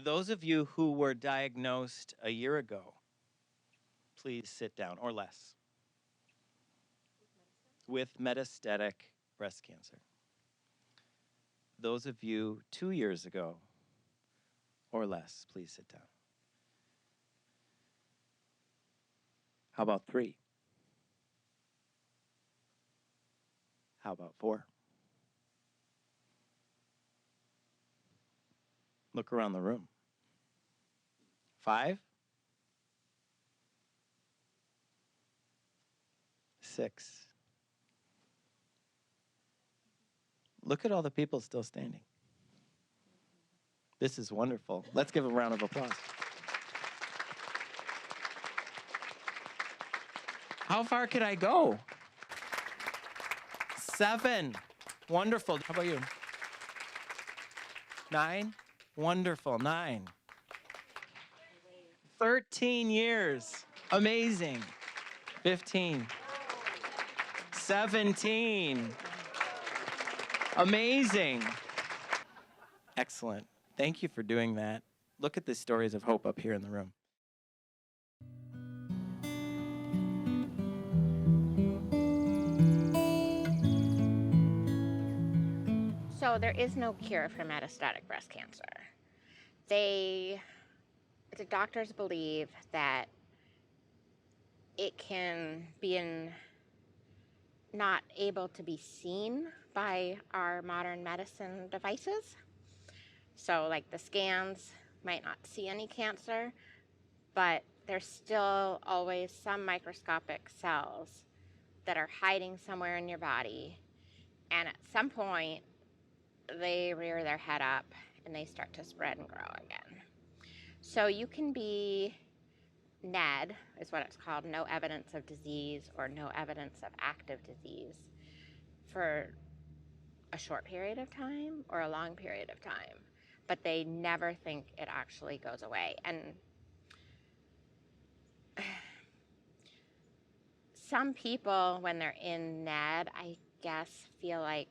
Those of you who were diagnosed a year ago, please sit down, or less, with metastatic breast cancer. Those of you 2 years ago or less, please sit down. How about 3? How about 4? Look around the room. 5? 6? Look at all the people still standing. This is wonderful. Let's give a round of applause. How far could I go? 7. Wonderful. How about you? 9? Wonderful. 9. 13 years. Amazing. 15. 17. Amazing. Excellent. Thank you for doing that. Look at the stories of hope up here in the room. So there is no cure for metastatic breast cancer. The doctors believe that it can be not able to be seen by our modern medicine devices. So like the scans might not see any cancer, but there's still always some microscopic cells that are hiding somewhere in your body. And at some point, they rear their head up and they start to spread and grow again. So you can be NED, is what it's called, no evidence of disease or no evidence of active disease, for a short period of time or a long period of time. But they never think it actually goes away. And some people, when they're in NED, I guess, feel like,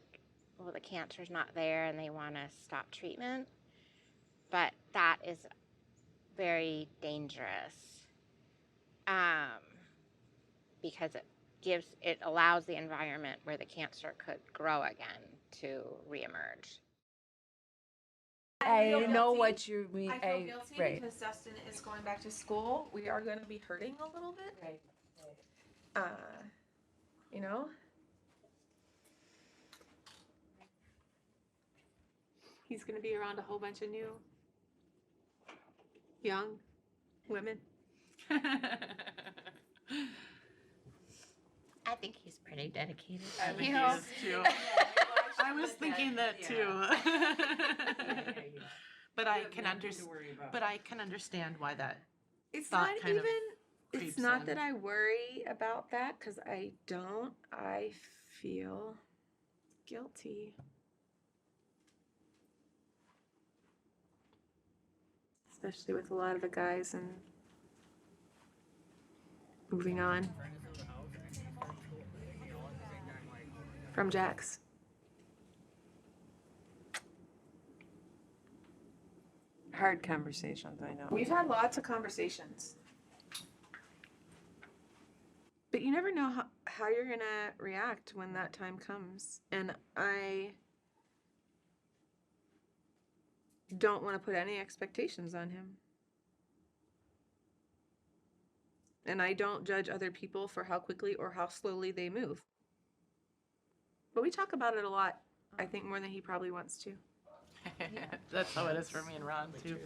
well, the cancer's not there and they want to stop treatment. But that is very dangerous because it allows the environment where the cancer could grow again to reemerge. I know what you mean. I feel guilty because Dustin is going back to school. We are going to be hurting a little bit. Right. You know? He's going to be around a whole bunch of new young women. I think he's pretty dedicated. I think he is too. I was thinking that too. But I can understand why that. It's thought not kind of even, it's creeps not in. that I worry about that because I don't. I feel guilty. Especially with a lot of the guys and moving on from Jax. Hard conversations, I know. We've had lots of conversations. But you never know how you're going to react when that time comes. And I don't want to put any expectations on him. And I don't judge other people for how quickly or how slowly they move. But we talk about it a lot, I think, more than he probably wants to. That's how it is for me and Ron too.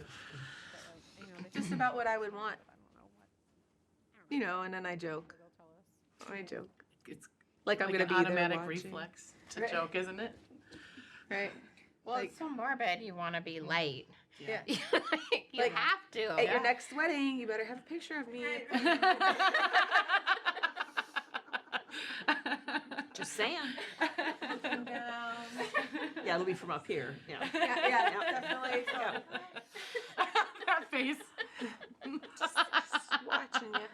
Just about what I would want. You know, and then I joke. I joke. it's like I'm Like gonna an be there automatic watching. reflex to Right. joke, isn't it? Right. Well, Like- it's so morbid. You want to be light. Yeah. you Like, have to. At your next wedding, you better have a picture of me. Just saying. Looking down. Yeah, it'll be from up here. Yeah. Yeah, definitely. That face. Just watching you.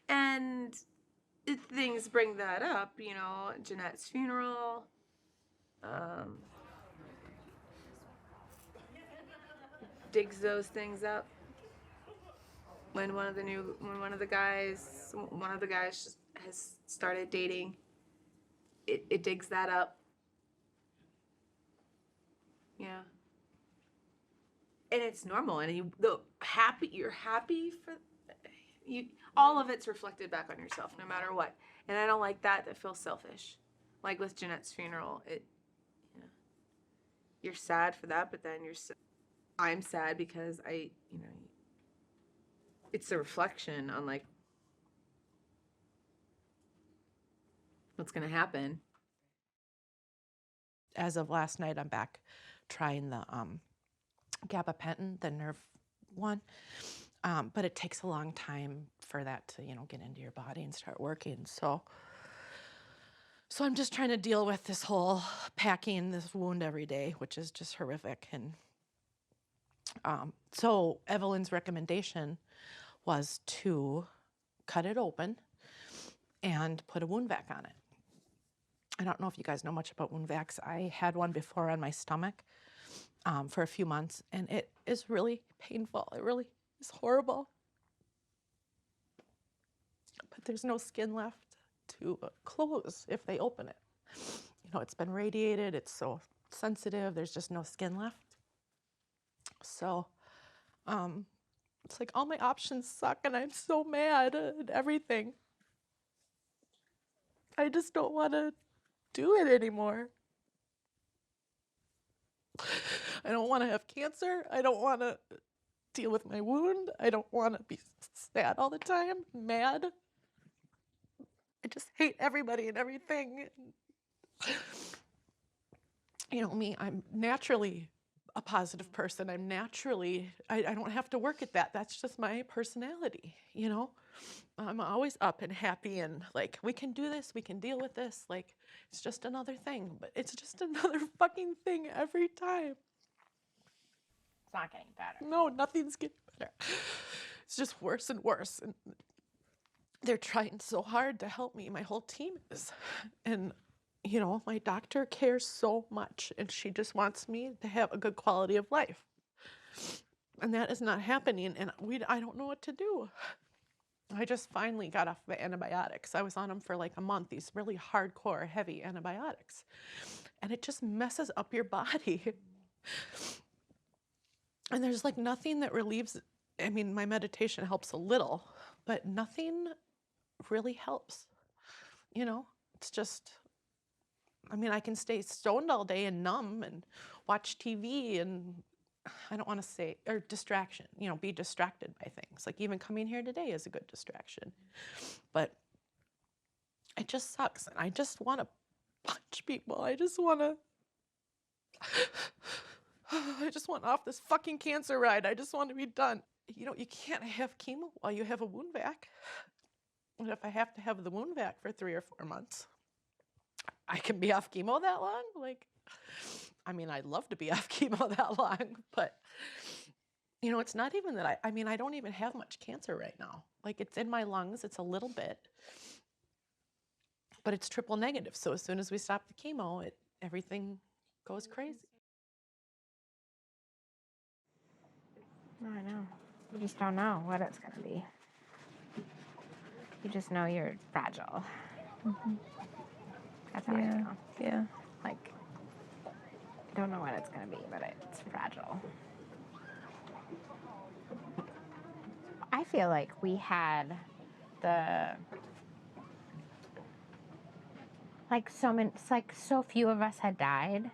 And things bring that up, Jeanette's funeral. Digs those things up. When one of the guys has started dating, it digs that up. Yeah. And it's normal, and you're happy for you. All of it's reflected back on yourself, no matter what. And I don't like that. That feels selfish. Like with Jeanette's funeral, you're sad for that, but then I'm sad because it's a reflection on like what's gonna happen. As of last night, I'm back trying the gabapentin, the nerve one. But it takes a long time for that to, get into your body and start working. So I'm just trying to deal with this whole packing this wound every day, which is just horrific. And so Evelyn's recommendation was to cut it open and put a wound vac on it. I don't know if you guys know much about wound vacs. I had one before on my stomach for a few months, and it is really painful. It really is horrible. But there's no skin left to close if they open it. It's been radiated. It's so sensitive. There's just no skin left. So it's like all my options suck, and I'm so mad at everything. I just don't want to do it anymore. I don't want to have cancer. I don't want to deal with my wound. I don't want to be sad all the time, mad. I just hate everybody and everything. Me, I'm naturally a positive person. I'm naturally, I don't have to work at that. That's just my personality, I'm always up and happy and like, we can do this, we can deal with this. Like, it's just another thing, but it's just another fucking thing every time. It's not getting better. No, nothing's getting better. It's just worse and worse. And they're trying so hard to help me. My whole team is. And, my doctor cares so much, and she just wants me to have a good quality of life. And that is not happening, and I don't know what to do. I just finally got off the antibiotics. I was on them for like a month, these really hardcore, heavy antibiotics. And it just messes up your body. And there's like nothing that relieves. I mean, my meditation helps a little, but nothing really helps. It's just, I can stay stoned all day and numb and watch TV and I don't want to say, or distraction, be distracted by things. Like even coming here today is a good distraction. But it just sucks. And I just want to punch people. I just want off this fucking cancer ride. I just want to be done. You can't have chemo while you have a wound vac. And if I have to have the wound vac for 3 or 4 months, I can be off chemo that long? I'd love to be off chemo that long, but it's not even that I don't even have much cancer right now. Like it's in my lungs, it's a little bit, but it's triple negative. So as soon as we stop the chemo, everything goes crazy. I know. You just don't know what it's going to be. You just know you're fragile. Mm-hmm. That's how I feel. Yeah. Like, I don't know what it's going to be, but it's fragile. I feel like we had so few of us had died,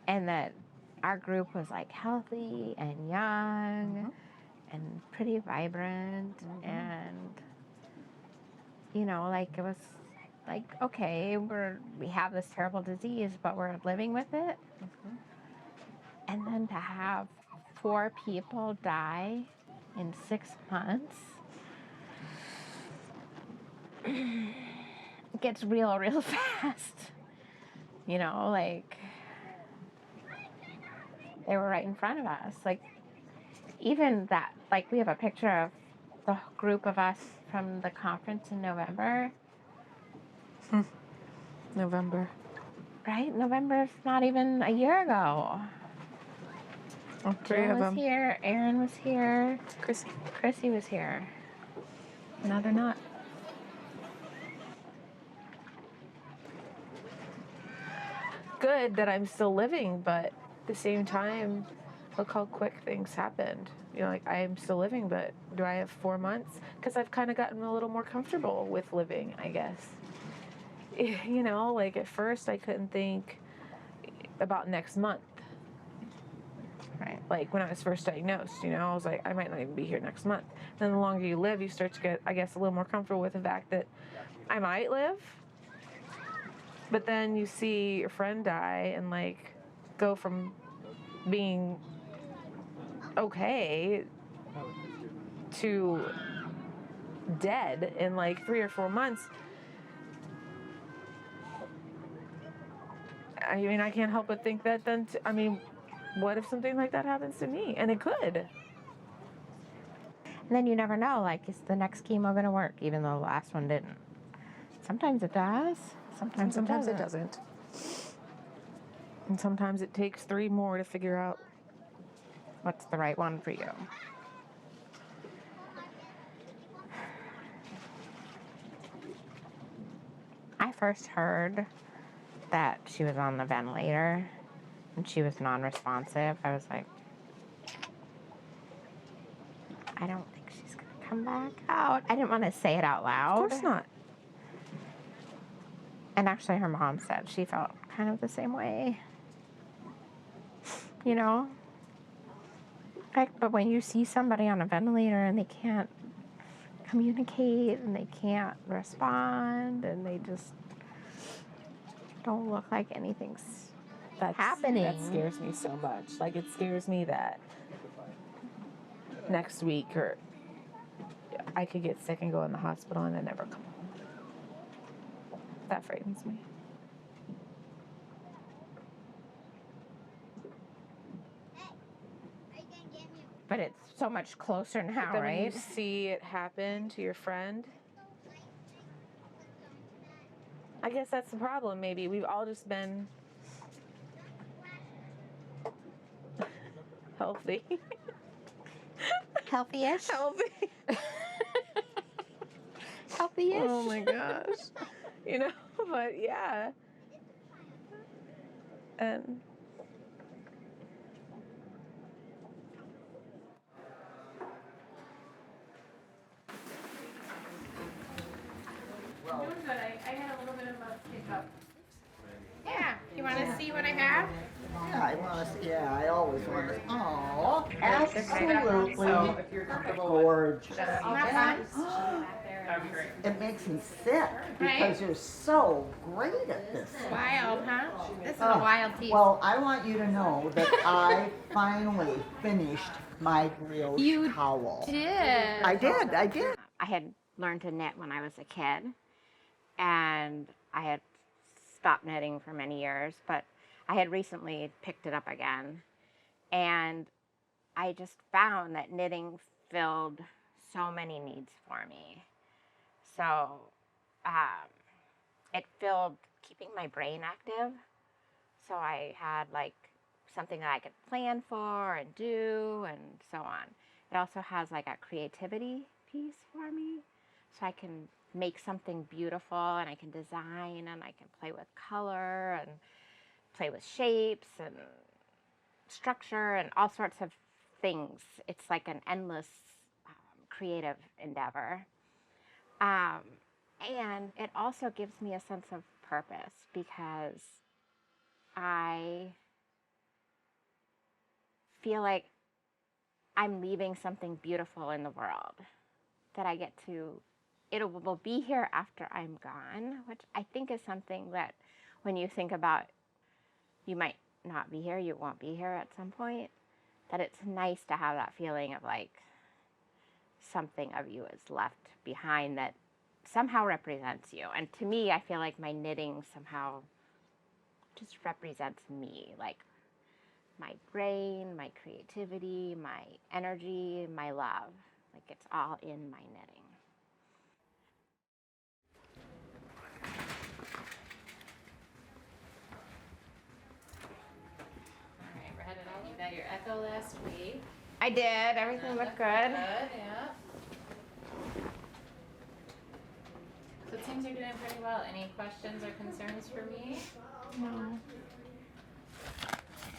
and that our group was like healthy and young and pretty vibrant, and you know, like it was like, okay, we have this terrible disease, but we're living with it. And then to have 4 people die in 6 months, it gets real, real fast. You know, like they were right in front of us. Like even that, like we have a picture of the group of us from the conference in November. November. Right? November's not even a year ago. All 3 Jill of was them. here, Aaron was here, Chrissy. Chrissy was here. No, they're not. Good that I'm still living, but at the same time, look how quick things happened. You know, like I am still living, but do I have 4 months? Because I've kind of gotten a little more comfortable with living, I guess. You know, like at first I couldn't think about next month. Right. Like when I was first diagnosed, you know, I was like, I might not even be here next month. Then the longer you live, you start to get, I guess, a little more comfortable with the fact that I might live. But then you see your friend die and like go from being okay to dead in like 3 or 4 months. I mean, I can't help but think that then, I mean, what if something like that happens to me? And it could. And then you never know, like, is the next chemo going to work, even though the last one didn't? Sometimes it does. Sometimes it doesn't. And sometimes it takes 3 more to figure out what's the right one for you. I first heard that she was on the ventilator and she was non-responsive. I was like, I don't think she's going to come back out. I didn't want to say it out loud. Of course not. And actually her mom said she felt kind of the same way. You know? Like, but when you see somebody on a ventilator and they can't communicate and they can't respond and they just don't look like anything's happening. That scares me so much. Like, it scares me that next week or I could get sick and go in the hospital and then never come home. That frightens me. But it's so much closer now, But then when you right? see it happen to your friend, I guess that's the problem. Maybe we've all just been healthy. Healthy-ish? Healthy. Healthy-ish? Oh my gosh. You know, but yeah. And I'm doing good. I had a little bit of a hiccup. Yeah, you want to see what I have? Yeah, I want to. Yeah, I always want to. Oh, absolutely gorgeous. It makes me sick because you're so great at this. Wild, huh? This is a wild piece. Well, I want you to know that I finally finished my brioche towel. Did. I did. I did. I had learned to knit when I was a kid, and I had stopped knitting for many years, but I had recently picked it up again, and I just found that knitting filled so many needs for me. So it filled keeping my brain active. So I had like something that I could plan for and do and so on. It also has like a creativity piece for me. So I can make something beautiful and I can design and I can play with color and play with shapes and structure and all sorts of things. It's like an endless creative endeavor. And it also gives me a sense of purpose because I feel like I'm leaving something beautiful in the world that I get to it will be here after I'm gone, which I think is something that when you think about you might not be here, you won't be here at some point, that it's nice to have that feeling of like something of you is left behind that somehow represents you. And to me, I feel like my knitting somehow just represents me, like my brain, my creativity, my energy, my love. Like it's all in my knitting. All right, we're headed out. You got your echo last week. I did. Everything looked good. Good, yeah. So it seems you're doing pretty well. Any questions or concerns for me? No.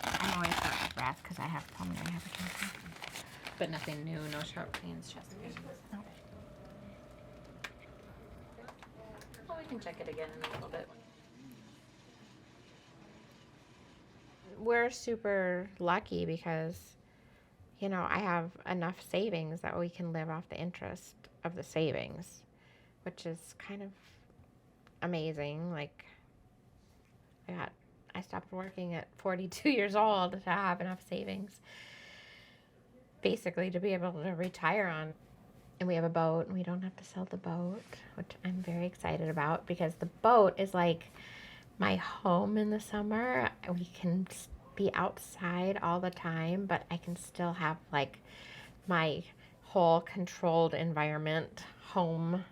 I'm always out of breath because I have pulmonary hypertension. But nothing new, no sharp pains, chest pains. No. Well, we can check it again in a little bit. We're super lucky because, you know, I have enough savings that we can live off the interest of the savings, which is kind of amazing. Like, I stopped working at 42 years old to have enough savings, basically to be able to retire on. And we have a boat, and we don't have to sell the boat, which I'm very excited about because the boat is like my home in the summer. We can be outside all the time, but I can still have like my whole controlled environment home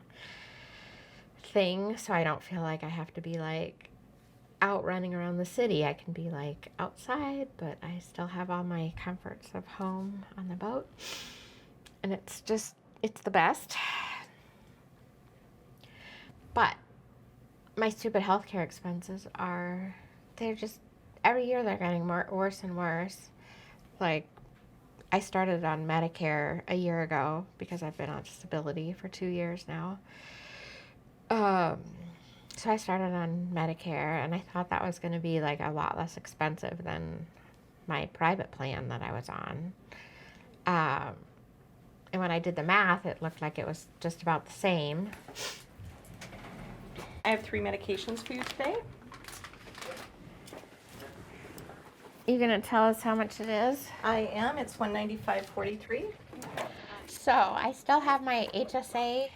thing, so I don't feel like I have to be like out running around the city. I can be like outside, but I still have all my comforts of home on the boat. And it's the best. But my stupid healthcare expenses they're just, every year they're getting worse and worse. Like, I started on Medicare a year ago because I've been on disability for 2 years now. So I started on Medicare, and I thought that was going to be like a lot less expensive than my private plan that I was on. And when I did the math, it looked like it was just about the same. I have 3 medications for you today. You gonna tell us how much it is? I am. It's $195.43. So I still have my HSA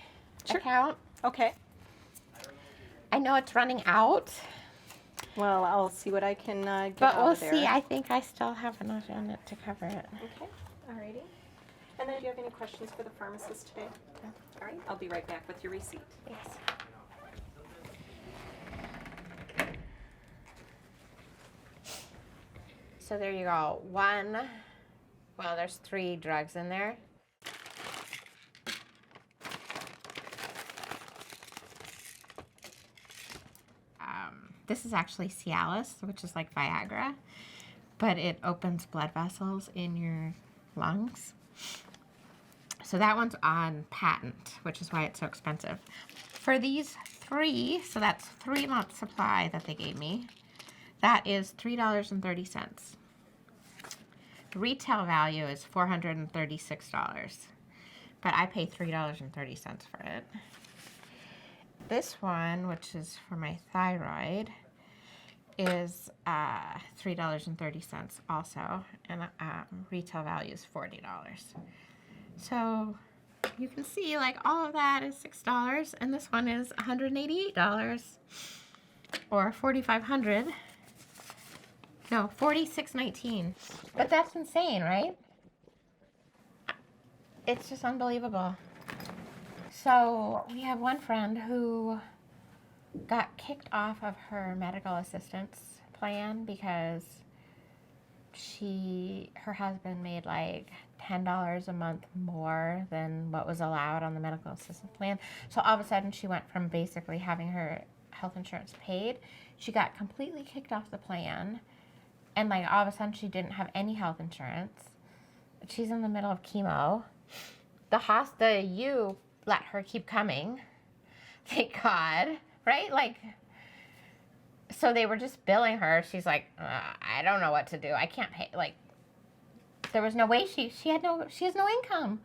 account. Okay. I know it's running out. Well, I'll see what I can get But out we'll of there. see. I think I still have enough in it to cover it. Okay. Alrighty. And then do you have any questions for the pharmacist today? No. All right. I'll be right back with your receipt. Yes. So there you go. There's 3 drugs in there. This is actually Cialis, which is like Viagra, but it opens blood vessels in your lungs. So that one's on patent, which is why it's so expensive. For these 3, so that's 3 months supply that they gave me, that is $3.30. The retail value is $436, but I pay $3.30 for it. This one, which is for my thyroid, is $3.30 also, and retail value is $40. So you can see like all of that is $6, and this one is $188 or $4,500. No, $46.19. But that's insane, right? It's just unbelievable. So we have one friend who got kicked off of her medical assistance plan because her husband made like $10 a month more than what was allowed on the medical assistance plan. So all of a sudden she went from basically having her health insurance paid, she got completely kicked off the plan, and like all of a sudden she didn't have any health insurance. She's in the middle of chemo. The U let her keep coming. Thank God, right? Like, so they were just billing her. She's like, I don't know what to do. I can't pay. Like, there was no way she has no income.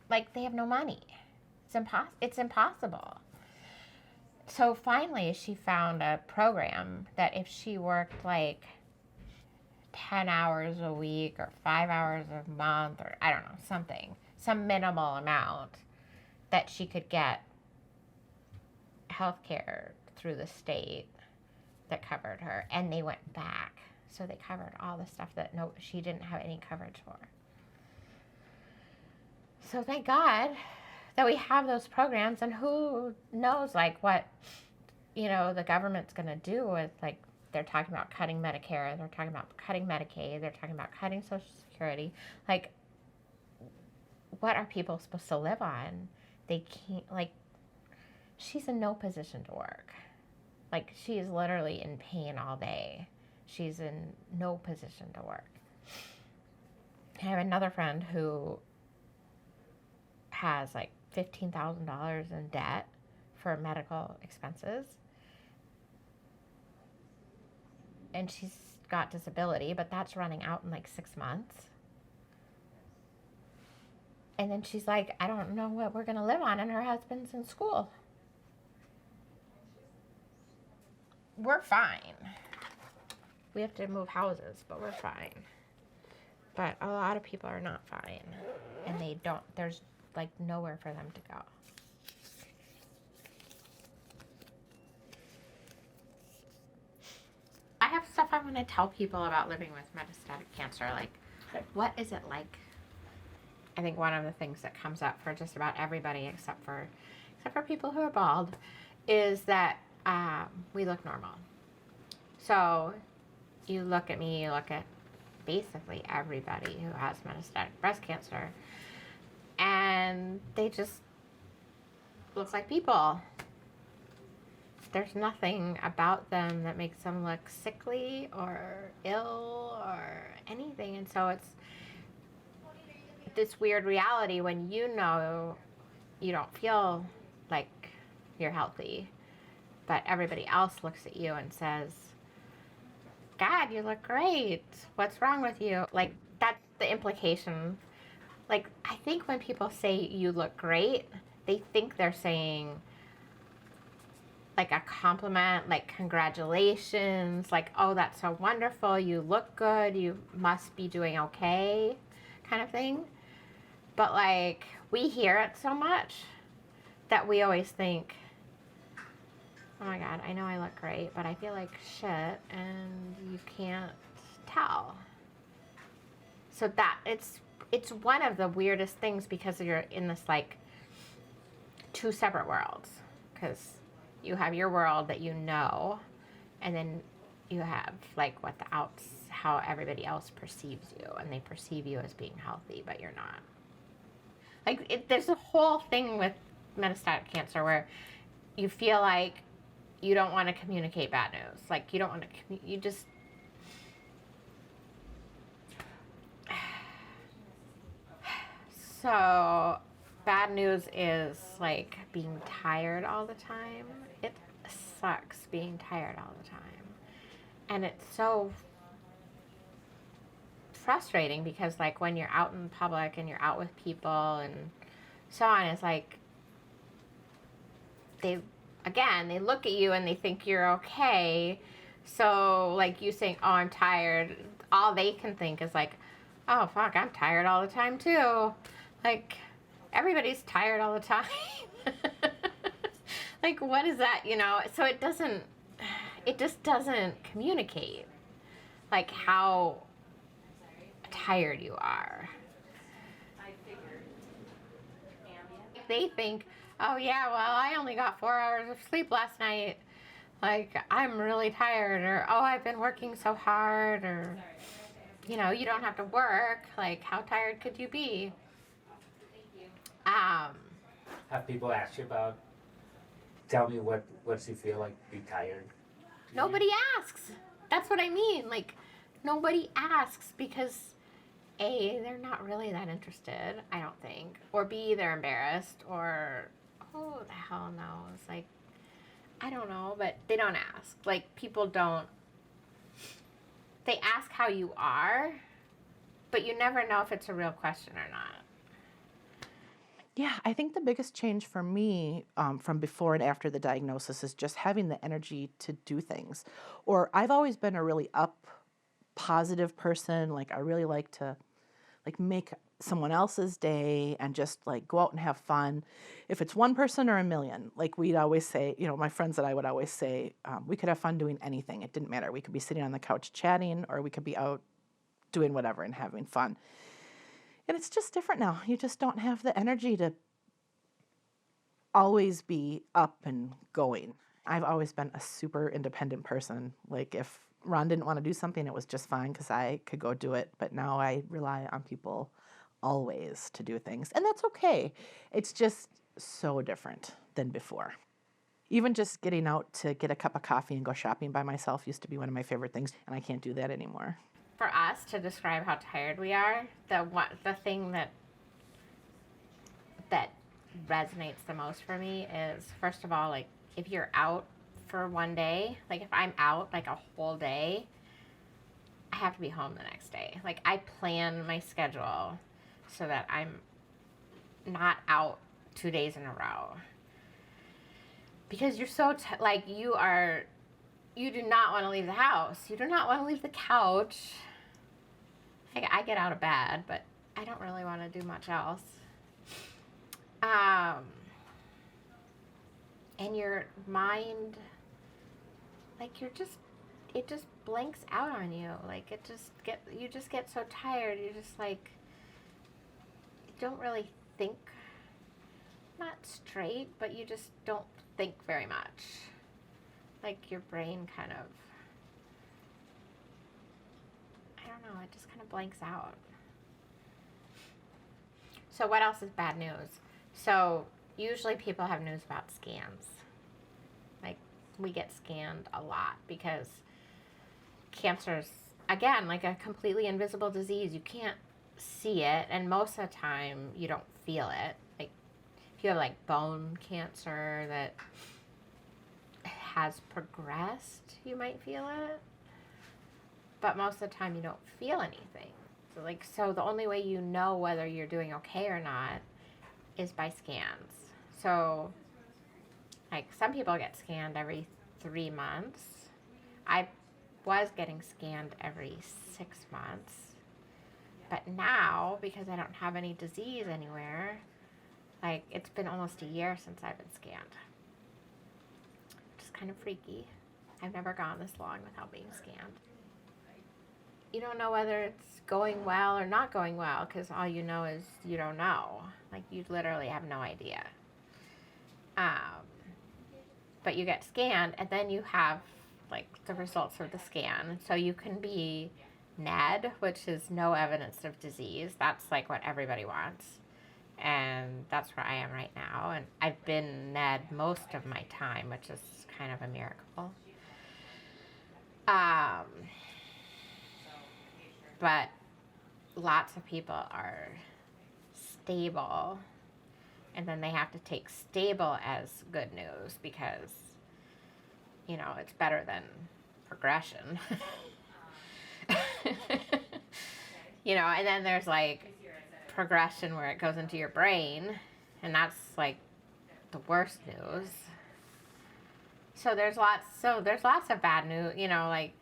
Like, they have no money. It's impossible. So finally, she found a program that if she worked like 10 hours a week or 5 hours a month or I don't know, some minimal amount, that she could get health care through the state that covered her. And they went back. So they covered all the stuff that she didn't have any coverage for. So thank God that we have those programs, and who knows like what, the government's going to do with, like, they're talking about cutting Medicare, they're talking about cutting Medicaid, they're talking about cutting Social Security. Like, what are people supposed to live on? They can't, like, she's in no position to work. Like, she is literally in pain all day. She's in no position to work. I have another friend who has like $15,000 in debt for medical expenses. And she's got disability, but that's running out in like 6 months. And then she's like, I don't know what we're going to live on, and her husband's in school. We're fine. We have to move houses, but we're fine. But a lot of people are not fine. And there's like nowhere for them to go. I have stuff I want to tell people about living with metastatic cancer. Like, what is it like? I think one of the things that comes up for just about everybody, except for people who are bald, is that we look normal. So you look at me, you look at basically everybody who has metastatic breast cancer, and they just look like people. There's nothing about them that makes them look sickly or ill or anything. And so it's this weird reality when you don't feel like you're healthy, but everybody else looks at you and says, God, you look great. What's wrong with you? Like, that's the implication. Like, I think when people say you look great, they think they're saying like a compliment, like congratulations, like, oh, that's so wonderful, you look good, you must be doing okay, kind of thing. But like, we hear it so much that we always think, oh my God, I know I look great, but I feel like shit, and you can't tell. So that it's one of the weirdest things, because you're in this like two separate worlds, because you have your world that you know, and then you have like how everybody else perceives you, and they perceive you as being healthy, but you're not. Like, there's a whole thing with metastatic cancer where you feel like you don't want to communicate bad news. Like, you don't want to, you just, so bad news is like being tired all the time. It sucks being tired all the time. And it's so frustrating because like when you're out in public and you're out with people and so on, it's like they look at you and they think you're okay. So like you saying, oh, I'm tired, all they can think is like, oh fuck, I'm tired all the time too. Like, everybody's tired all the time. Like, what is that, So it just doesn't communicate like how tired you are. They think, oh yeah, well, I only got 4 hours of sleep last night. Like, I'm really tired, or, oh, I've been working so hard, or, you don't have to work. Like, how tired could you be? Have people asked you about, tell me what does it feel like to be tired? Nobody asks. That's what I mean. Like, nobody asks because A, they're not really that interested, I don't think. Or B, they're embarrassed, or who the hell knows? Like, I don't know, but they don't ask. Like, people don't, they ask how you are, but you never know if it's a real question or not. Yeah, I think the biggest change for me from before and after the diagnosis is just having the energy to do things. Or I've always been a really up, positive person. Like I really like to like make someone else's day and just like go out and have fun. If it's one person or a million, like we'd always say, you know, my friends and I would always say, we could have fun doing anything. It didn't matter. We could be sitting on the couch chatting, or we could be out doing whatever and having fun. And it's just different now. You just don't have the energy to always be up and going. I've always been a super independent person. Like if Ron didn't want to do something, it was just fine because I could go do it. But now I rely on people always to do things. And that's okay. It's just so different than before. Even just getting out to get a cup of coffee and go shopping by myself used to be one of my favorite things, and I can't do that anymore. For us to describe how tired we are, the thing that resonates the most for me is, first of all, like if you're out for one day, like if I'm out like a whole day, I have to be home the next day. Like I plan my schedule so that I'm not out 2 days in a row. Because you're so, you do not want to leave the house. You do not want to leave the couch. I get out of bed, but I don't really want to do much else. And your mind, like it just blanks out on you. Like you just get so tired. You just like, you don't really think, not straight, but you just don't think very much. Like your brain kind of, I don't know, it just kind of blanks out. So what else is bad news? So usually people have news about scans. Like we get scanned a lot because cancer's, again, like a completely invisible disease. You can't see it, and most of the time you don't feel it. Like if you have like bone cancer that has progressed, you might feel it, but most of the time you don't feel anything. So the only way you know whether you're doing okay or not is by scans. So like some people get scanned every 3 months. I was getting scanned every 6 months, but now because I don't have any disease anywhere, like it's been almost a year since I've been scanned. Which is kind of freaky. I've never gone this long without being scanned. You don't know whether it's going well or not going well because all you know is you don't know. Like you literally have no idea. But you get scanned and then you have like the results of the scan. So you can be NED, which is no evidence of disease. That's like what everybody wants. And that's where I am right now. And I've been NED most of my time, which is kind of a miracle. But lots of people are stable, and then they have to take stable as good news because, you know, it's better than progression. You know, and then there's like progression where it goes into your brain, and that's like the worst news. So there's lots of bad news, you know, like,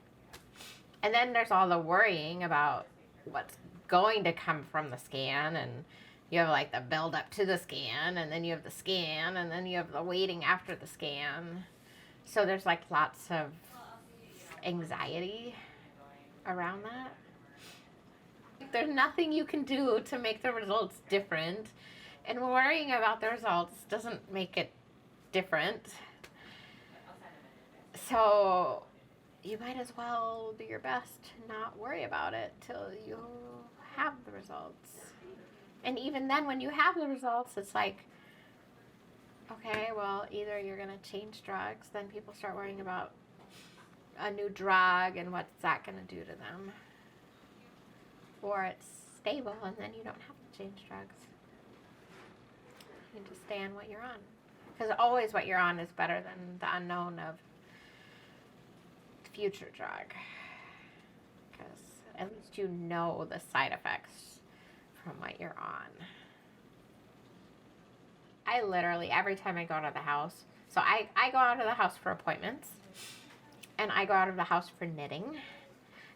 and then there's all the worrying about what's going to come from the scan, and you have like the build up to the scan, and then you have the scan, and then you have the waiting after the scan. So there's like lots of anxiety around that. There's nothing you can do to make the results different, and worrying about the results doesn't make it different. So you might as well do your best to not worry about it till you have the results. And even then, when you have the results, it's like, okay, well, either you're going to change drugs, then people start worrying about a new drug and what's that going to do to them. Or it's stable and then you don't have to change drugs. You just stay on what you're on. Because always what you're on is better than the unknown of future drug. Because at least you know the side effects from what you're on. I literally, every time I go out of the house, so I go out of the house for appointments, and I go out of the house for knitting,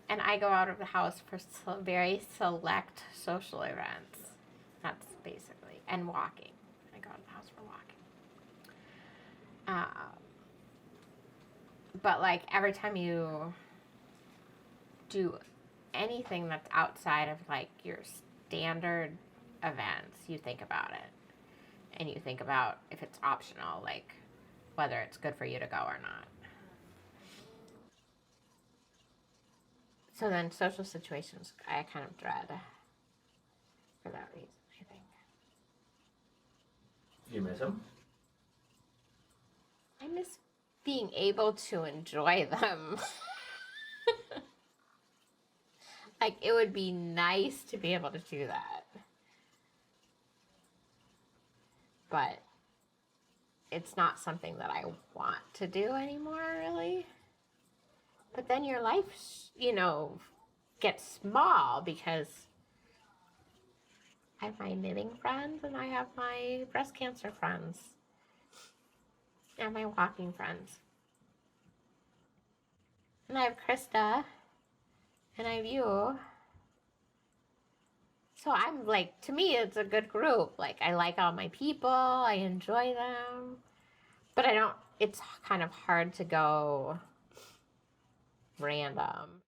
and I go out of the house for very select social events. That's basically, and walking. I go out of the house for walking. But like every time you do anything that's outside of like your standard events, you think about it. And you think about if it's optional, like whether it's good for you to go or not. So then social situations I kind of dread for that reason, I think. You miss them? I miss being able to enjoy them. Like, it would be nice to be able to do that. But it's not something that I want to do anymore, really. But then your life, gets small because I have my knitting friends and I have my breast cancer friends and my walking friends. And I have Krista and I have you. So I'm like, to me, it's a good group. Like, I like all my people, I enjoy them. But it's kind of hard to go random.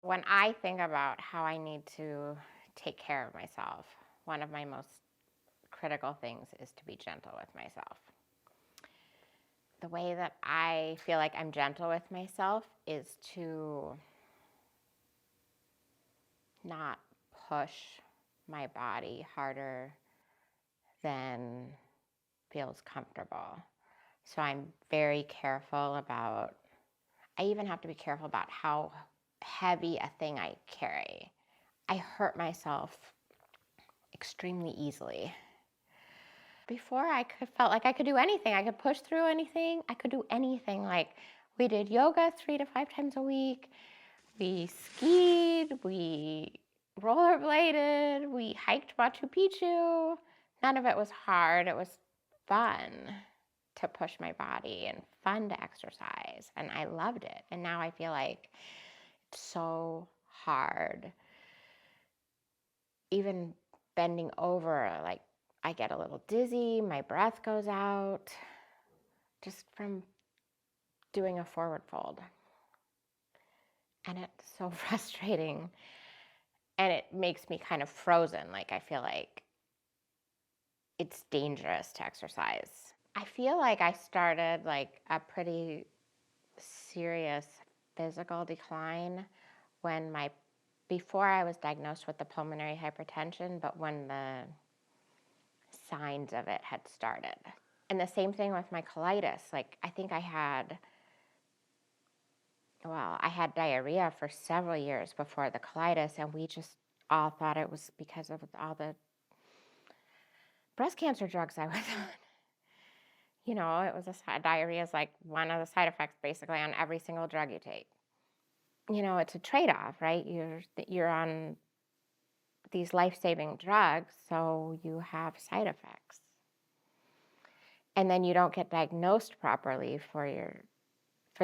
When I think about how I need to take care of myself, one of my most critical things is to be gentle with myself. The way that I feel like I'm gentle with myself is to not push my body harder than feels comfortable. So I'm very careful about, I even have to be careful about how heavy a thing I carry. I hurt myself extremely easily. Before felt like I could do anything. I could push through anything. I could do anything. Like, we did yoga 3 to 5 times a week. We skied. We rollerbladed. We hiked Machu Picchu. None of it was hard. It was fun to push my body and fun to exercise. And I loved it. And now I feel like it's so hard. Even bending over, like, I get a little dizzy, my breath goes out, just from doing a forward fold. And it's so frustrating. And it makes me kind of frozen. Like, I feel like it's dangerous to exercise. I feel like I started like a pretty serious physical decline before I was diagnosed with the pulmonary hypertension, but when the signs of it had started. And the same thing with my colitis. Like, I think I had diarrhea for several years before the colitis, and we just all thought it was because of all the breast cancer drugs I was on. It was diarrhea is like one of the side effects basically on every single drug you take. It's a trade-off, right? You're on these life-saving drugs, so you have side effects. And then you don't get diagnosed properly for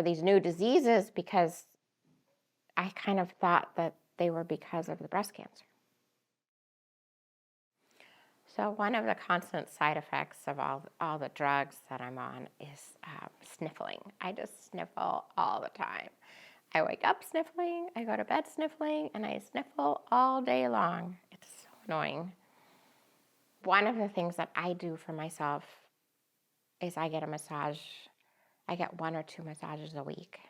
these new diseases because I kind of thought that they were because of the breast cancer. So one of the constant side effects of all the drugs that I'm on is sniffling. I just sniffle all the time. I wake up sniffling, I go to bed sniffling, and I sniffle all day long. It's so annoying. One of the things that I do for myself is I get a massage. I get 1 or 2 massages a week.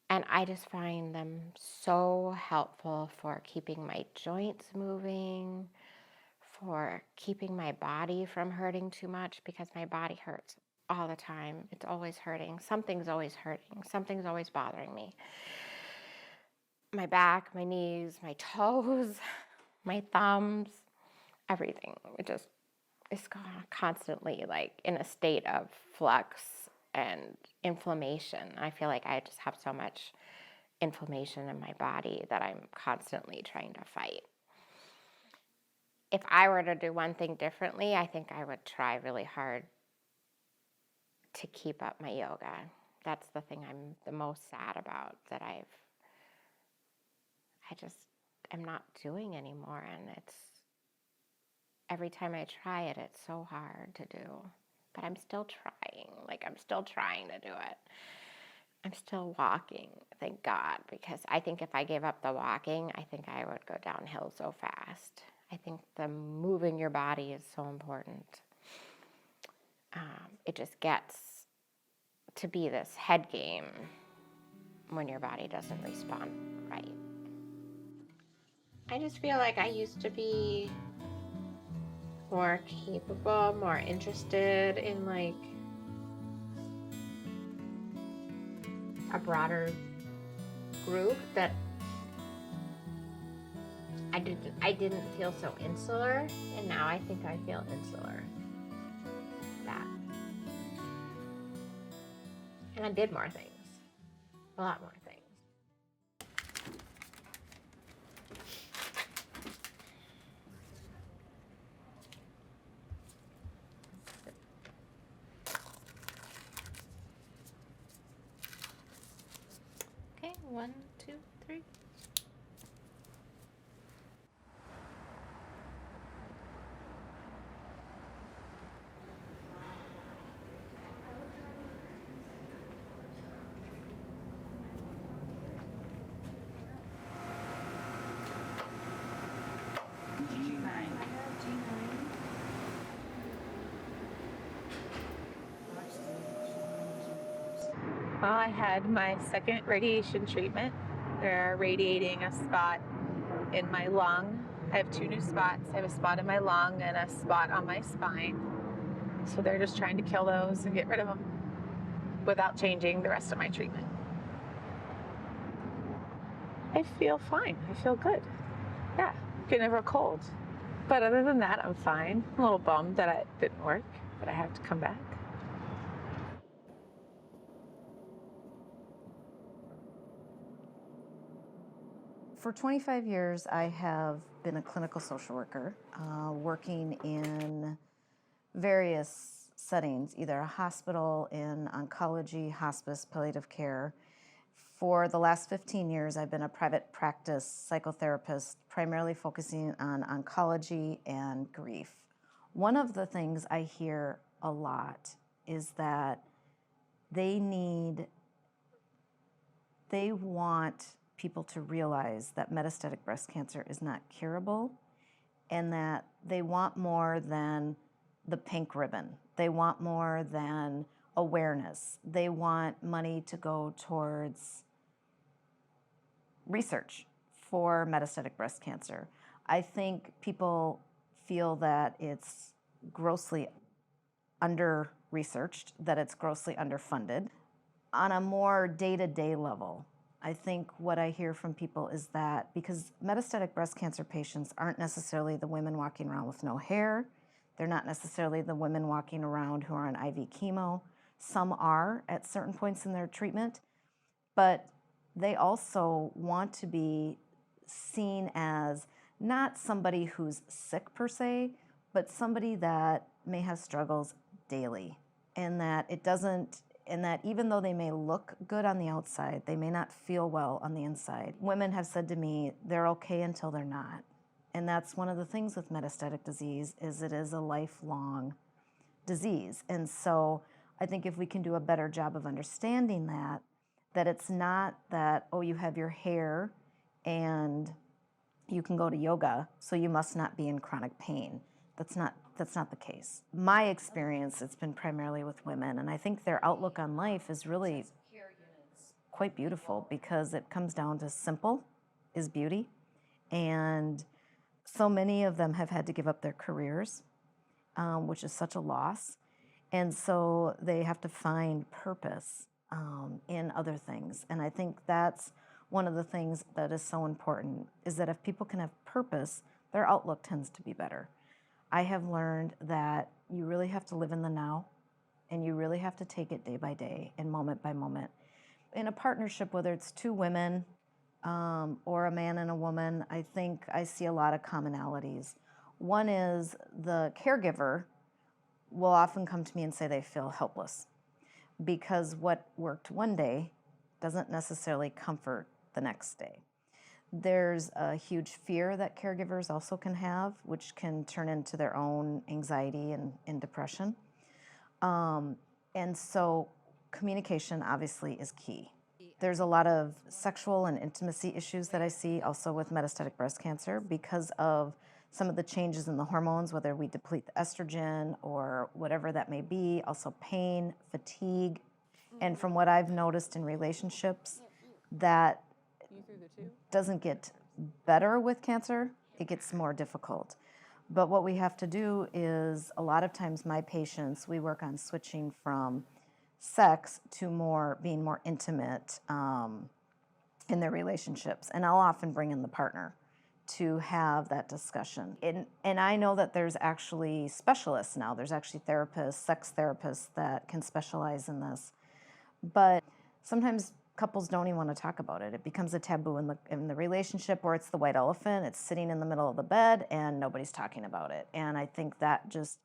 And I just find them so helpful for keeping my joints moving, for keeping my body from hurting too much, because my body hurts all the time. It's always hurting. Something's always hurting. Something's always bothering me. My back, my knees, my toes, my thumbs, everything. It just is constantly like in a state of flux and inflammation. I feel like I just have so much inflammation in my body that I'm constantly trying to fight. if I were to do one thing differently, I think I would try really hard to keep up my yoga. That's the thing I'm the most sad about, that I just am not doing anymore. And it's, every time I try it, it's so hard to do. But I'm still trying. Like, I'm still trying to do it. I'm still walking, thank God, because I think if I gave up the walking, I think I would go downhill so fast. I think the moving your body is so important. It just gets to be this head game when your body doesn't respond right. I just feel like I used to be more capable, more interested in like a broader group, that I didn't feel so insular, and now I think I feel insular. That. And I did more things. A lot more things. Okay, 1, 2, 3. Well, I had my second radiation treatment. They're radiating a spot in my lung. I have 2 new spots. I have a spot in my lung and a spot on my spine. So they're just trying to kill those and get rid of them without changing the rest of my treatment. I feel fine. I feel good. Yeah, getting over a cold. But other than that, I'm fine. I'm a little bummed that it didn't work, but I have to come back. For 25 years, I have been a clinical social worker, working in various settings, either a hospital, in oncology, hospice, palliative care. For the last 15 years, I've been a private practice psychotherapist, primarily focusing on oncology and grief. One of the things I hear a lot is that they want people to realize that metastatic breast cancer is not curable, and that they want more than the pink ribbon. They want more than awareness. They want money to go towards research for metastatic breast cancer. I think people feel that it's grossly under-researched, that it's grossly underfunded. On a more day-to-day level, I think what I hear from people is that because metastatic breast cancer patients aren't necessarily the women walking around with no hair, they're not necessarily the women walking around who are on IV chemo. Some are at certain points in their treatment, but they also want to be seen as not somebody who's sick per se, but somebody that may have struggles daily, and that even though they may look good on the outside, they may not feel well on the inside. Women have said to me, they're okay until they're not. And that's one of the things with metastatic disease, is it is a lifelong disease. And so I think if we can do a better job of understanding that it's not that, oh, you have your hair and you can go to yoga, so you must not be in chronic pain. That's not the case. My experience, it's been primarily with women, and I think their outlook on life is really quite beautiful, because it comes down to simple is beauty. And so many of them have had to give up their careers, which is such a loss. And so they have to find purpose in other things. And I think that's one of the things that is so important, is that if people can have purpose, their outlook tends to be better. I have learned that you really have to live in the now, and you really have to take it day by day and moment by moment. In a partnership, whether it's 2 women or a man and a woman, I think I see a lot of commonalities. One is the caregiver will often come to me and say they feel helpless because what worked one day doesn't necessarily comfort the next day. There's a huge fear that caregivers also can have, which can turn into their own anxiety and depression. And so communication obviously is key. There's a lot of sexual and intimacy issues that I see also with metastatic breast cancer because of some of the changes in the hormones, whether we deplete the estrogen or whatever that may be, also pain, fatigue. And from what I've noticed in relationships, that doesn't get better with cancer, it gets more difficult. But what we have to do is, a lot of times my patients, we work on switching from sex to being more intimate in their relationships. And I'll often bring in the partner to have that discussion. And I know that there's actually specialists now. There's actually therapists, sex therapists that can specialize in this. But sometimes couples don't even want to talk about it. It becomes a taboo in the relationship, or it's the white elephant. It's sitting in the middle of the bed and nobody's talking about it. And I think that just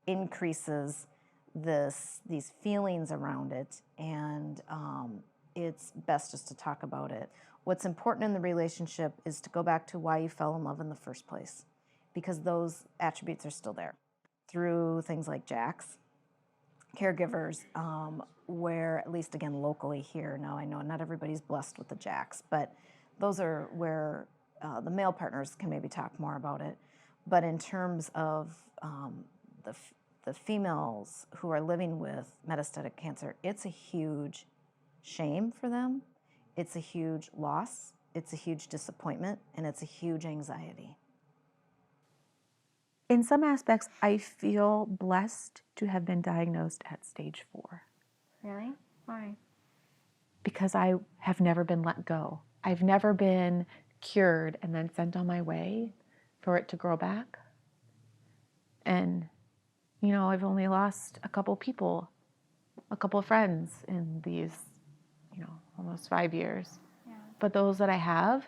increases these feelings around it, and it's best just to talk about it. What's important in the relationship is to go back to why you fell in love in the first place, because those attributes are still there. Through things like JACs, caregivers, where, at least again locally here, now I know not everybody's blessed with the JACs, but those are where the male partners can maybe talk more about it. But in terms of the females who are living with metastatic cancer, it's a huge shame for them. It's a huge loss. It's a huge disappointment, and it's a huge anxiety. In some aspects, I feel blessed to have been diagnosed at stage 4. Really? Why? Because I have never been let go. I've never been cured and then sent on my way for it to grow back. And, you know, I've only lost a couple people, a couple of friends in these, you know, almost 5 years. Yeah. But those that I have,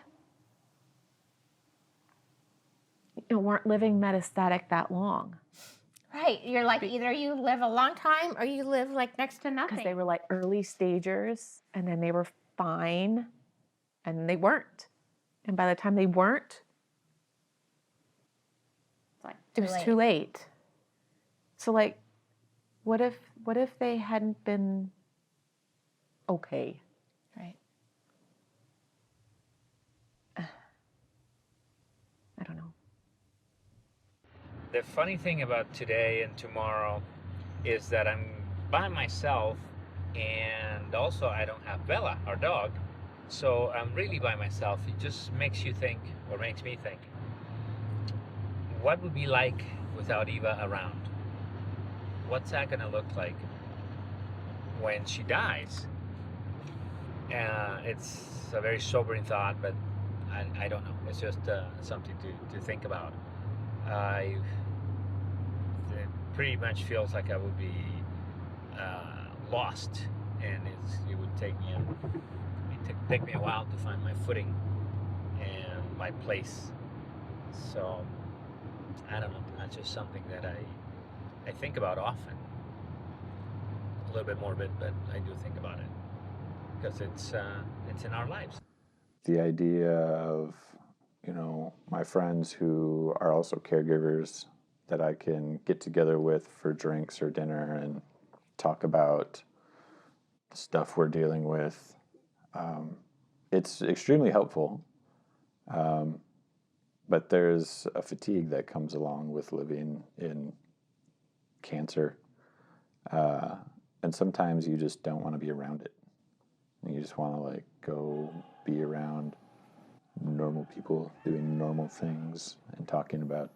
you know, weren't living metastatic that long. Right. You're like, either you live a long time or you live like next to nothing. Because they were like early stagers, and then they were fine, and they weren't. And by the time they weren't, it was too late. So like, what if they hadn't been okay? Right. I don't know. The funny thing about today and tomorrow is that I'm by myself, and also I don't have Bella, our dog, so I'm really by myself. It just makes you think, or makes me think, what would be like without Eva around? What's that gonna look like when she dies? It's a very sobering thought, but I don't know. It's just something to think about. It pretty much feels like I would be lost, and it would take me a while to find my footing and my place. So I don't know. That's just something that I think about often. A little bit morbid, but I do think about it because it's in our lives. The idea of, you know, my friends who are also caregivers that I can get together with for drinks or dinner and talk about the stuff we're dealing with. It's extremely helpful, but there's a fatigue that comes along with living in cancer, and sometimes you just don't want to be around it. You just want to like go be around normal people doing normal things and talking about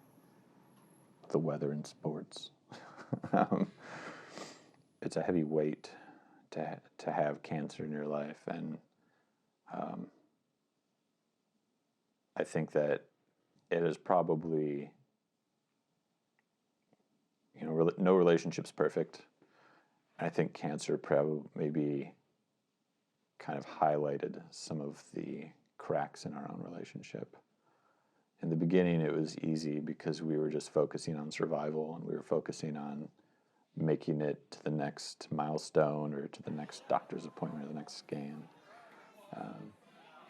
the weather and sports. It's a heavy weight to have cancer in your life, and I think that it is probably, you know, no relationship's perfect. I think cancer probably maybe kind of highlighted some of the cracks in our own relationship. in the beginning, it was easy because we were just focusing on survival and we were focusing on making it to the next milestone or to the next doctor's appointment or the next scan.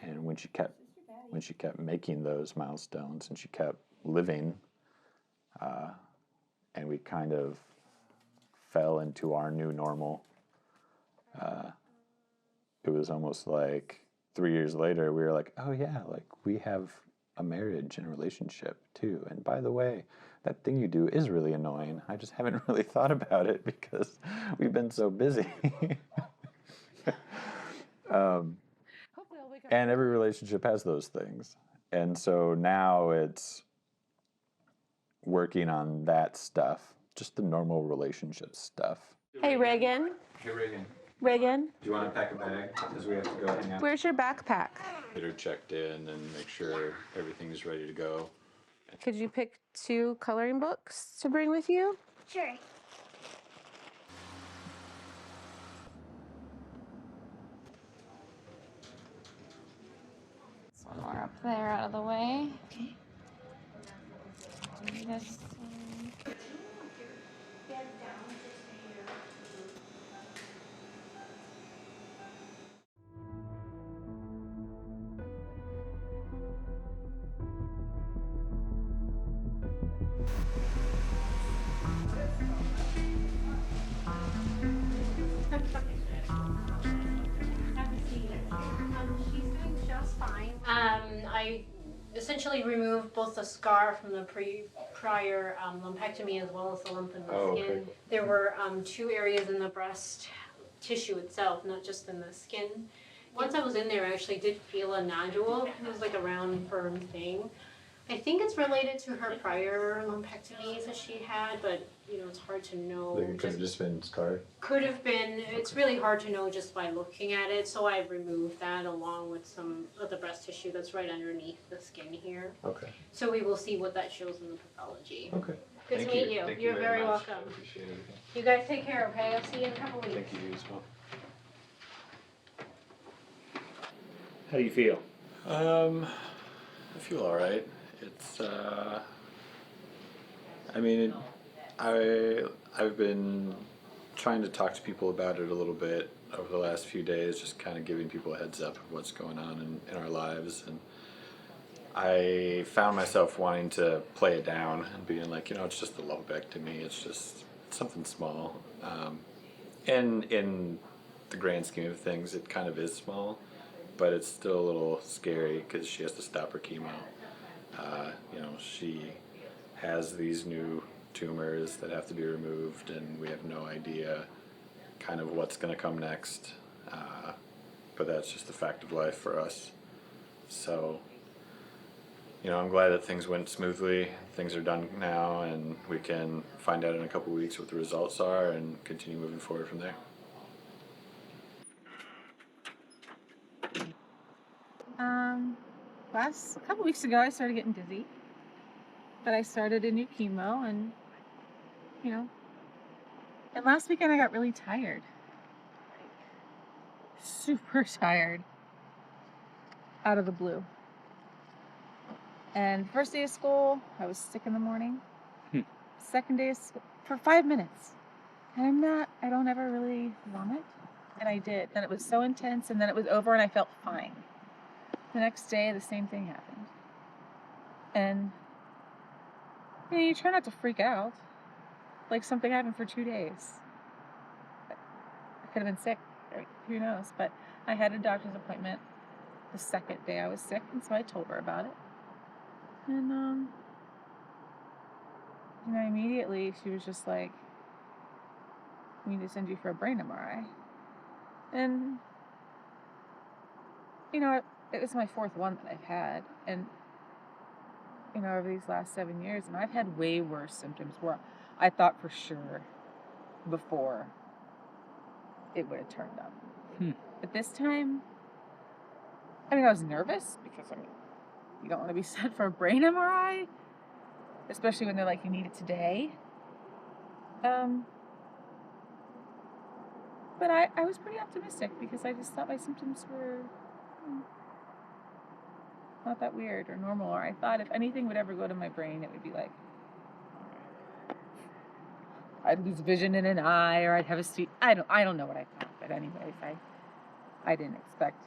And when she kept making those milestones and she kept living, and we kind of fell into our new normal, it was almost like 3 years later we were like, oh yeah, like we have a marriage and a relationship too. And by the way, that thing you do is really annoying. I just haven't really thought about it because we've been so busy. And every relationship has those things. And so now it's working on that stuff, just the normal relationship stuff. Hey, Reagan. Hey, Reagan. Reagan, Do you want to pack a bag? Because we have to go hang out. where's your backpack? Get her checked in and make sure everything's ready to go. Could you pick 2 coloring books to bring with you? Sure. One more up there out of the way. Okay. This one. She's doing just fine. I essentially removed both the scar from the prior lumpectomy as well as the lump in the skin. Okay. There were 2 areas in the breast tissue itself, not just in the skin. Once I was in there, I actually did feel a nodule. It was like a round, firm thing. I think it's related to her prior lumpectomies that she had, but you know, it's hard to know. Like it could have just been scarred. Could have been. It's really hard to know just by looking at it. So I removed that along with some of the breast tissue that's right underneath the skin here. Okay. So we will see what that shows in the pathology. Okay. Good to meet you. You're very welcome. I appreciate it. You guys take care, okay? I'll see you in a couple weeks. Thank you as well. How do you feel? I feel all right. It's, I mean, I've been trying to talk to people about it a little bit over the last few days, just kind of giving people a heads up of what's going on in our lives. And I found myself wanting to play it down and being like, you know, it's just a lumpectomy. It's just something small. And in the grand scheme of things, it kind of is small, but it's still a little scary because she has to stop her chemo. You know, she has these new tumors that have to be removed, and we have no idea kind of what's going to come next. But that's just the fact of life for us. So, you know, I'm glad that things went smoothly. Things are done now, and we can find out in a couple weeks what the results are and continue moving forward from there. A couple weeks ago, I started getting dizzy. But I started a new chemo, and you know, and last weekend I got really tired, like, super tired, out of the blue. And first day of school, I was sick in the morning. Second day of school, for 5 minutes, and I don't ever really vomit, and I did. And it was so intense, and then it was over, and I felt fine. The next day, the same thing happened. And you know, you try not to freak out. Like something happened for 2 days. I could have been sick, right? Who knows? But I had a doctor's appointment the second day I was sick, and so I told her about it. And you know, immediately she was just like, "We need to send you for a brain MRI." And you know, it was my 4th one that I've had, and you know, over these last 7 years, and I've had way worse symptoms where I thought for sure before it would have turned up. But this time, I mean, I was nervous because I mean, you don't want to be sent for a brain MRI, especially when they're like, you need it today. But I was pretty optimistic because I just thought my symptoms were not that weird or normal. Or I thought if anything would ever go to my brain, it would be like I'd lose vision in an eye, or I'd have a seat. I don't know what I thought, but anyways, I didn't expect.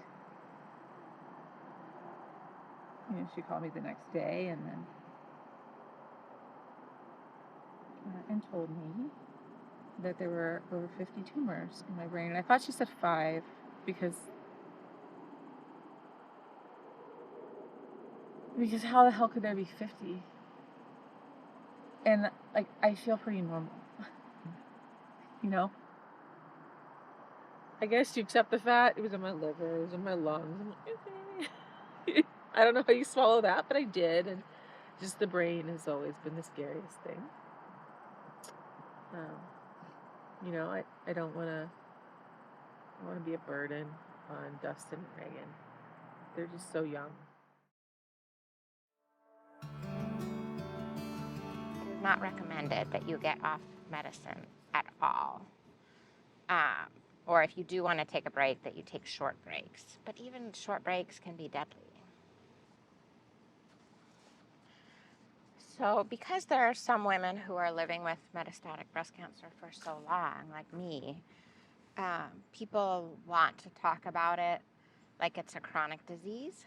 You know, she called me the next day and then and told me that there were over 50 tumors in my brain, and I thought she said 5 because how the hell could there be 50? And like I feel pretty normal, you know. I guess you accept the fact it was in my liver, it was in my lungs. I'm like, okay. I don't know how you swallow that, but I did, and just the brain has always been the scariest thing. You know, I don't want to be a burden on Dustin and Reagan. They're just so young. It is not recommended that you get off medicine at all. Or if you do want to take a break, that you take short breaks. But even short breaks can be deadly. So because there are some women who are living with metastatic breast cancer for so long, like me, people want to talk about it like it's a chronic disease,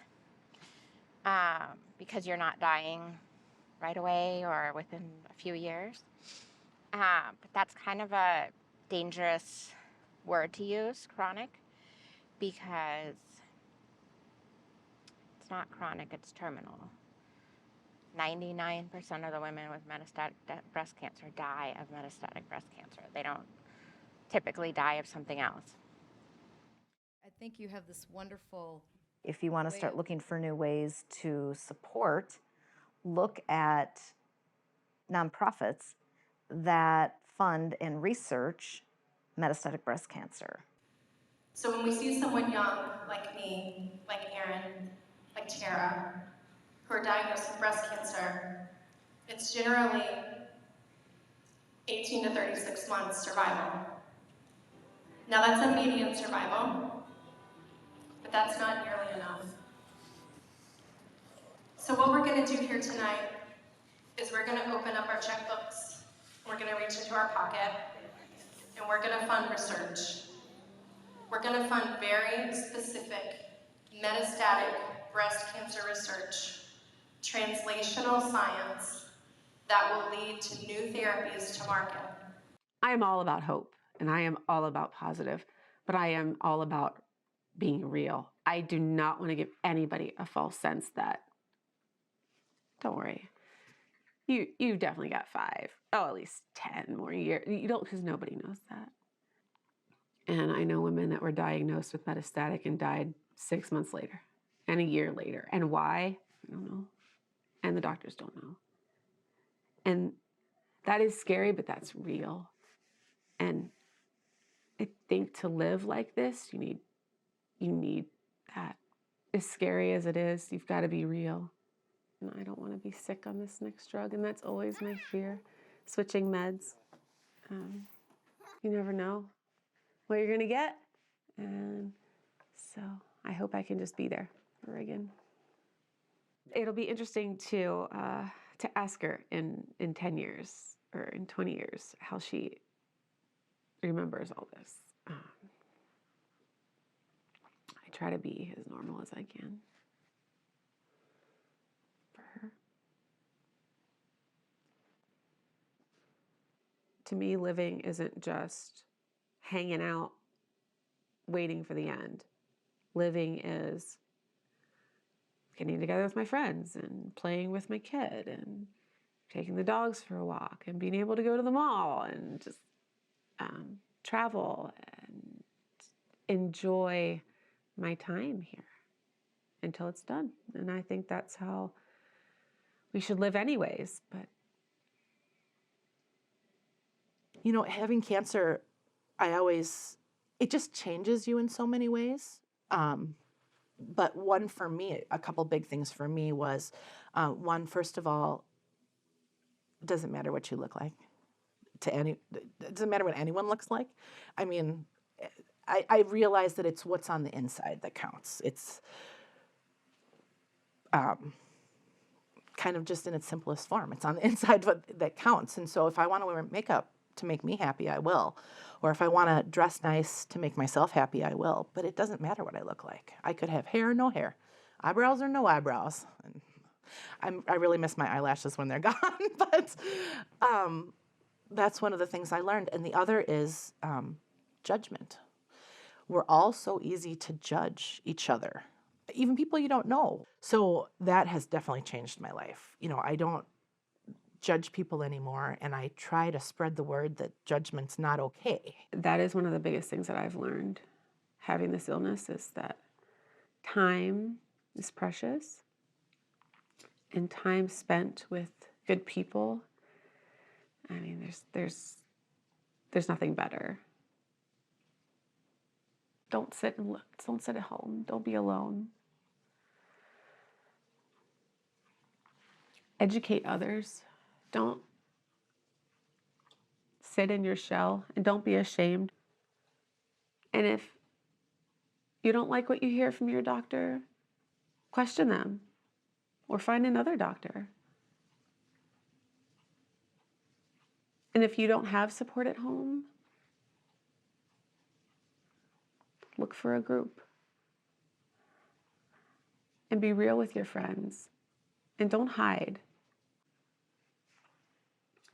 because you're not dying right away or within a few years. But that's kind of a dangerous word to use, chronic, because it's not chronic, it's terminal. 99% of the women with metastatic breast cancer die of metastatic breast cancer. They don't typically die of something else. I think you have this wonderful. If you want to start looking for new ways to support, look at nonprofits that fund and research metastatic breast cancer. So when we see someone young, like me, like Erin, like Tara, who are diagnosed with breast cancer, it's generally 18 to 36 months survival. Now that's a median survival, but that's not nearly enough. So what we're going to do here tonight is we're going to open up our checkbooks, we're going to reach into our pocket, and we're going to fund research. We're going to fund very specific metastatic breast cancer research, translational science that will lead to new therapies to market. I am all about hope and I am all about positive, but I am all about being real. I do not want to give anybody a false sense that, don't worry, you've definitely got 5, at least 10 more years. You don't, because nobody knows that. And I know women that were diagnosed with metastatic and died 6 months later and a year later. And why? I don't know. And the doctors don't know. And that is scary, but that's real. And I think to live like this, you need that. As scary as it is, you've got to be real. And I don't want to be sick on this next drug, and that's always my fear. Switching meds. You never know what you're going to get. And so I hope I can just be there for Reagan. It'll be interesting to ask her in 10 years or in 20 years how she remembers all this. I try to be as normal as I can for her. To me, living isn't just hanging out, waiting for the end. Living is getting together with my friends and playing with my kid and taking the dogs for a walk and being able to go to the mall and just travel and enjoy my time here until it's done. And I think that's how we should live anyways. But You know, having cancer, it just changes you in so many ways. But one for me, a couple big things for me was, one, first of all, it doesn't matter what you look like it doesn't matter what anyone looks like. I mean, I realize that it's what's on the inside that counts. kind of just in its simplest form. It's on the inside that counts. And so if I want to wear makeup to make me happy, I will. Or if I want to dress nice to make myself happy, I will. But it doesn't matter what I look like. I could have hair or no hair, eyebrows or no eyebrows. And I really miss my eyelashes when they're gone, but that's one of the things I learned. And the other is judgment. We're all so easy to judge each other, even people you don't know. So that has definitely changed my life. You know, I don't judge people anymore, and I try to spread the word that judgment's not okay. That is one of the biggest things that I've learned having this illness is that time is precious, and time spent with good people, I mean, there's nothing better. Don't sit and look. Don't sit at home. Don't be alone. Educate others. Don't sit in your shell, and don't be ashamed. And if you don't like what you hear from your doctor, question them or find another doctor. And if you don't have support at home, look for a group. And be real with your friends. And don't hide.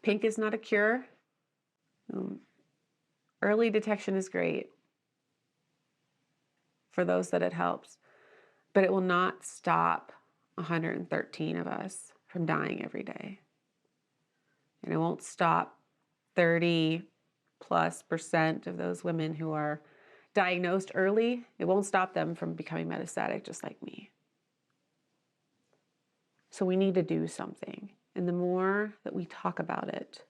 Pink is not a cure. Early detection is great for those that it helps, but it will not stop 113 of us from dying every day. And it won't stop 30+% of those women who are diagnosed early. It won't stop them from becoming metastatic just like me. So we need to do something. And the more that we talk about it,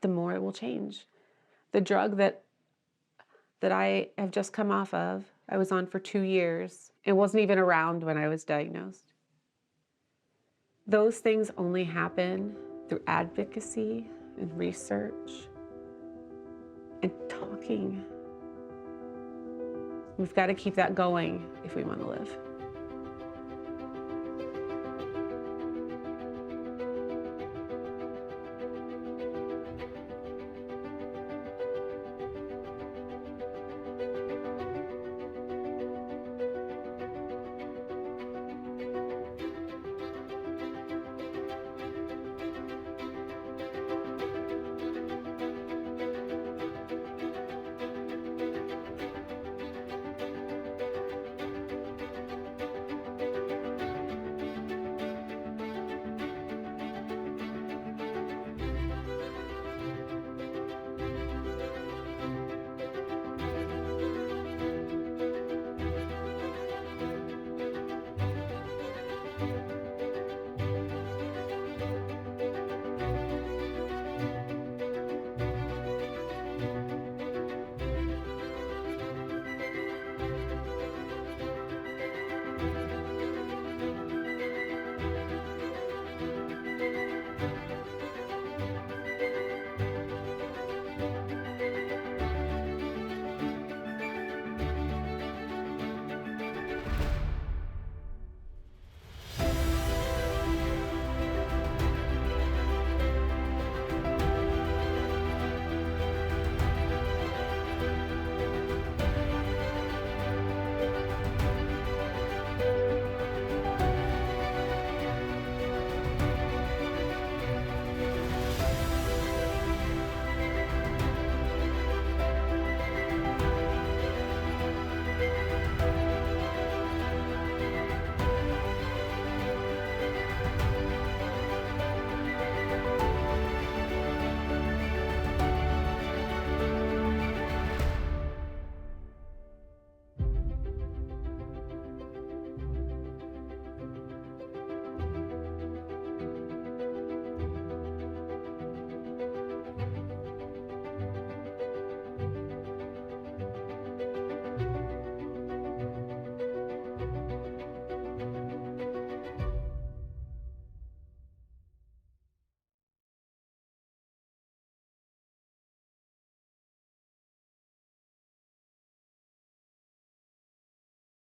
the more it will change. The drug that I have just come off of, I was on for 2 years. It wasn't even around when I was diagnosed. Those things only happen through advocacy and research and talking. We've got to keep that going if we want to live.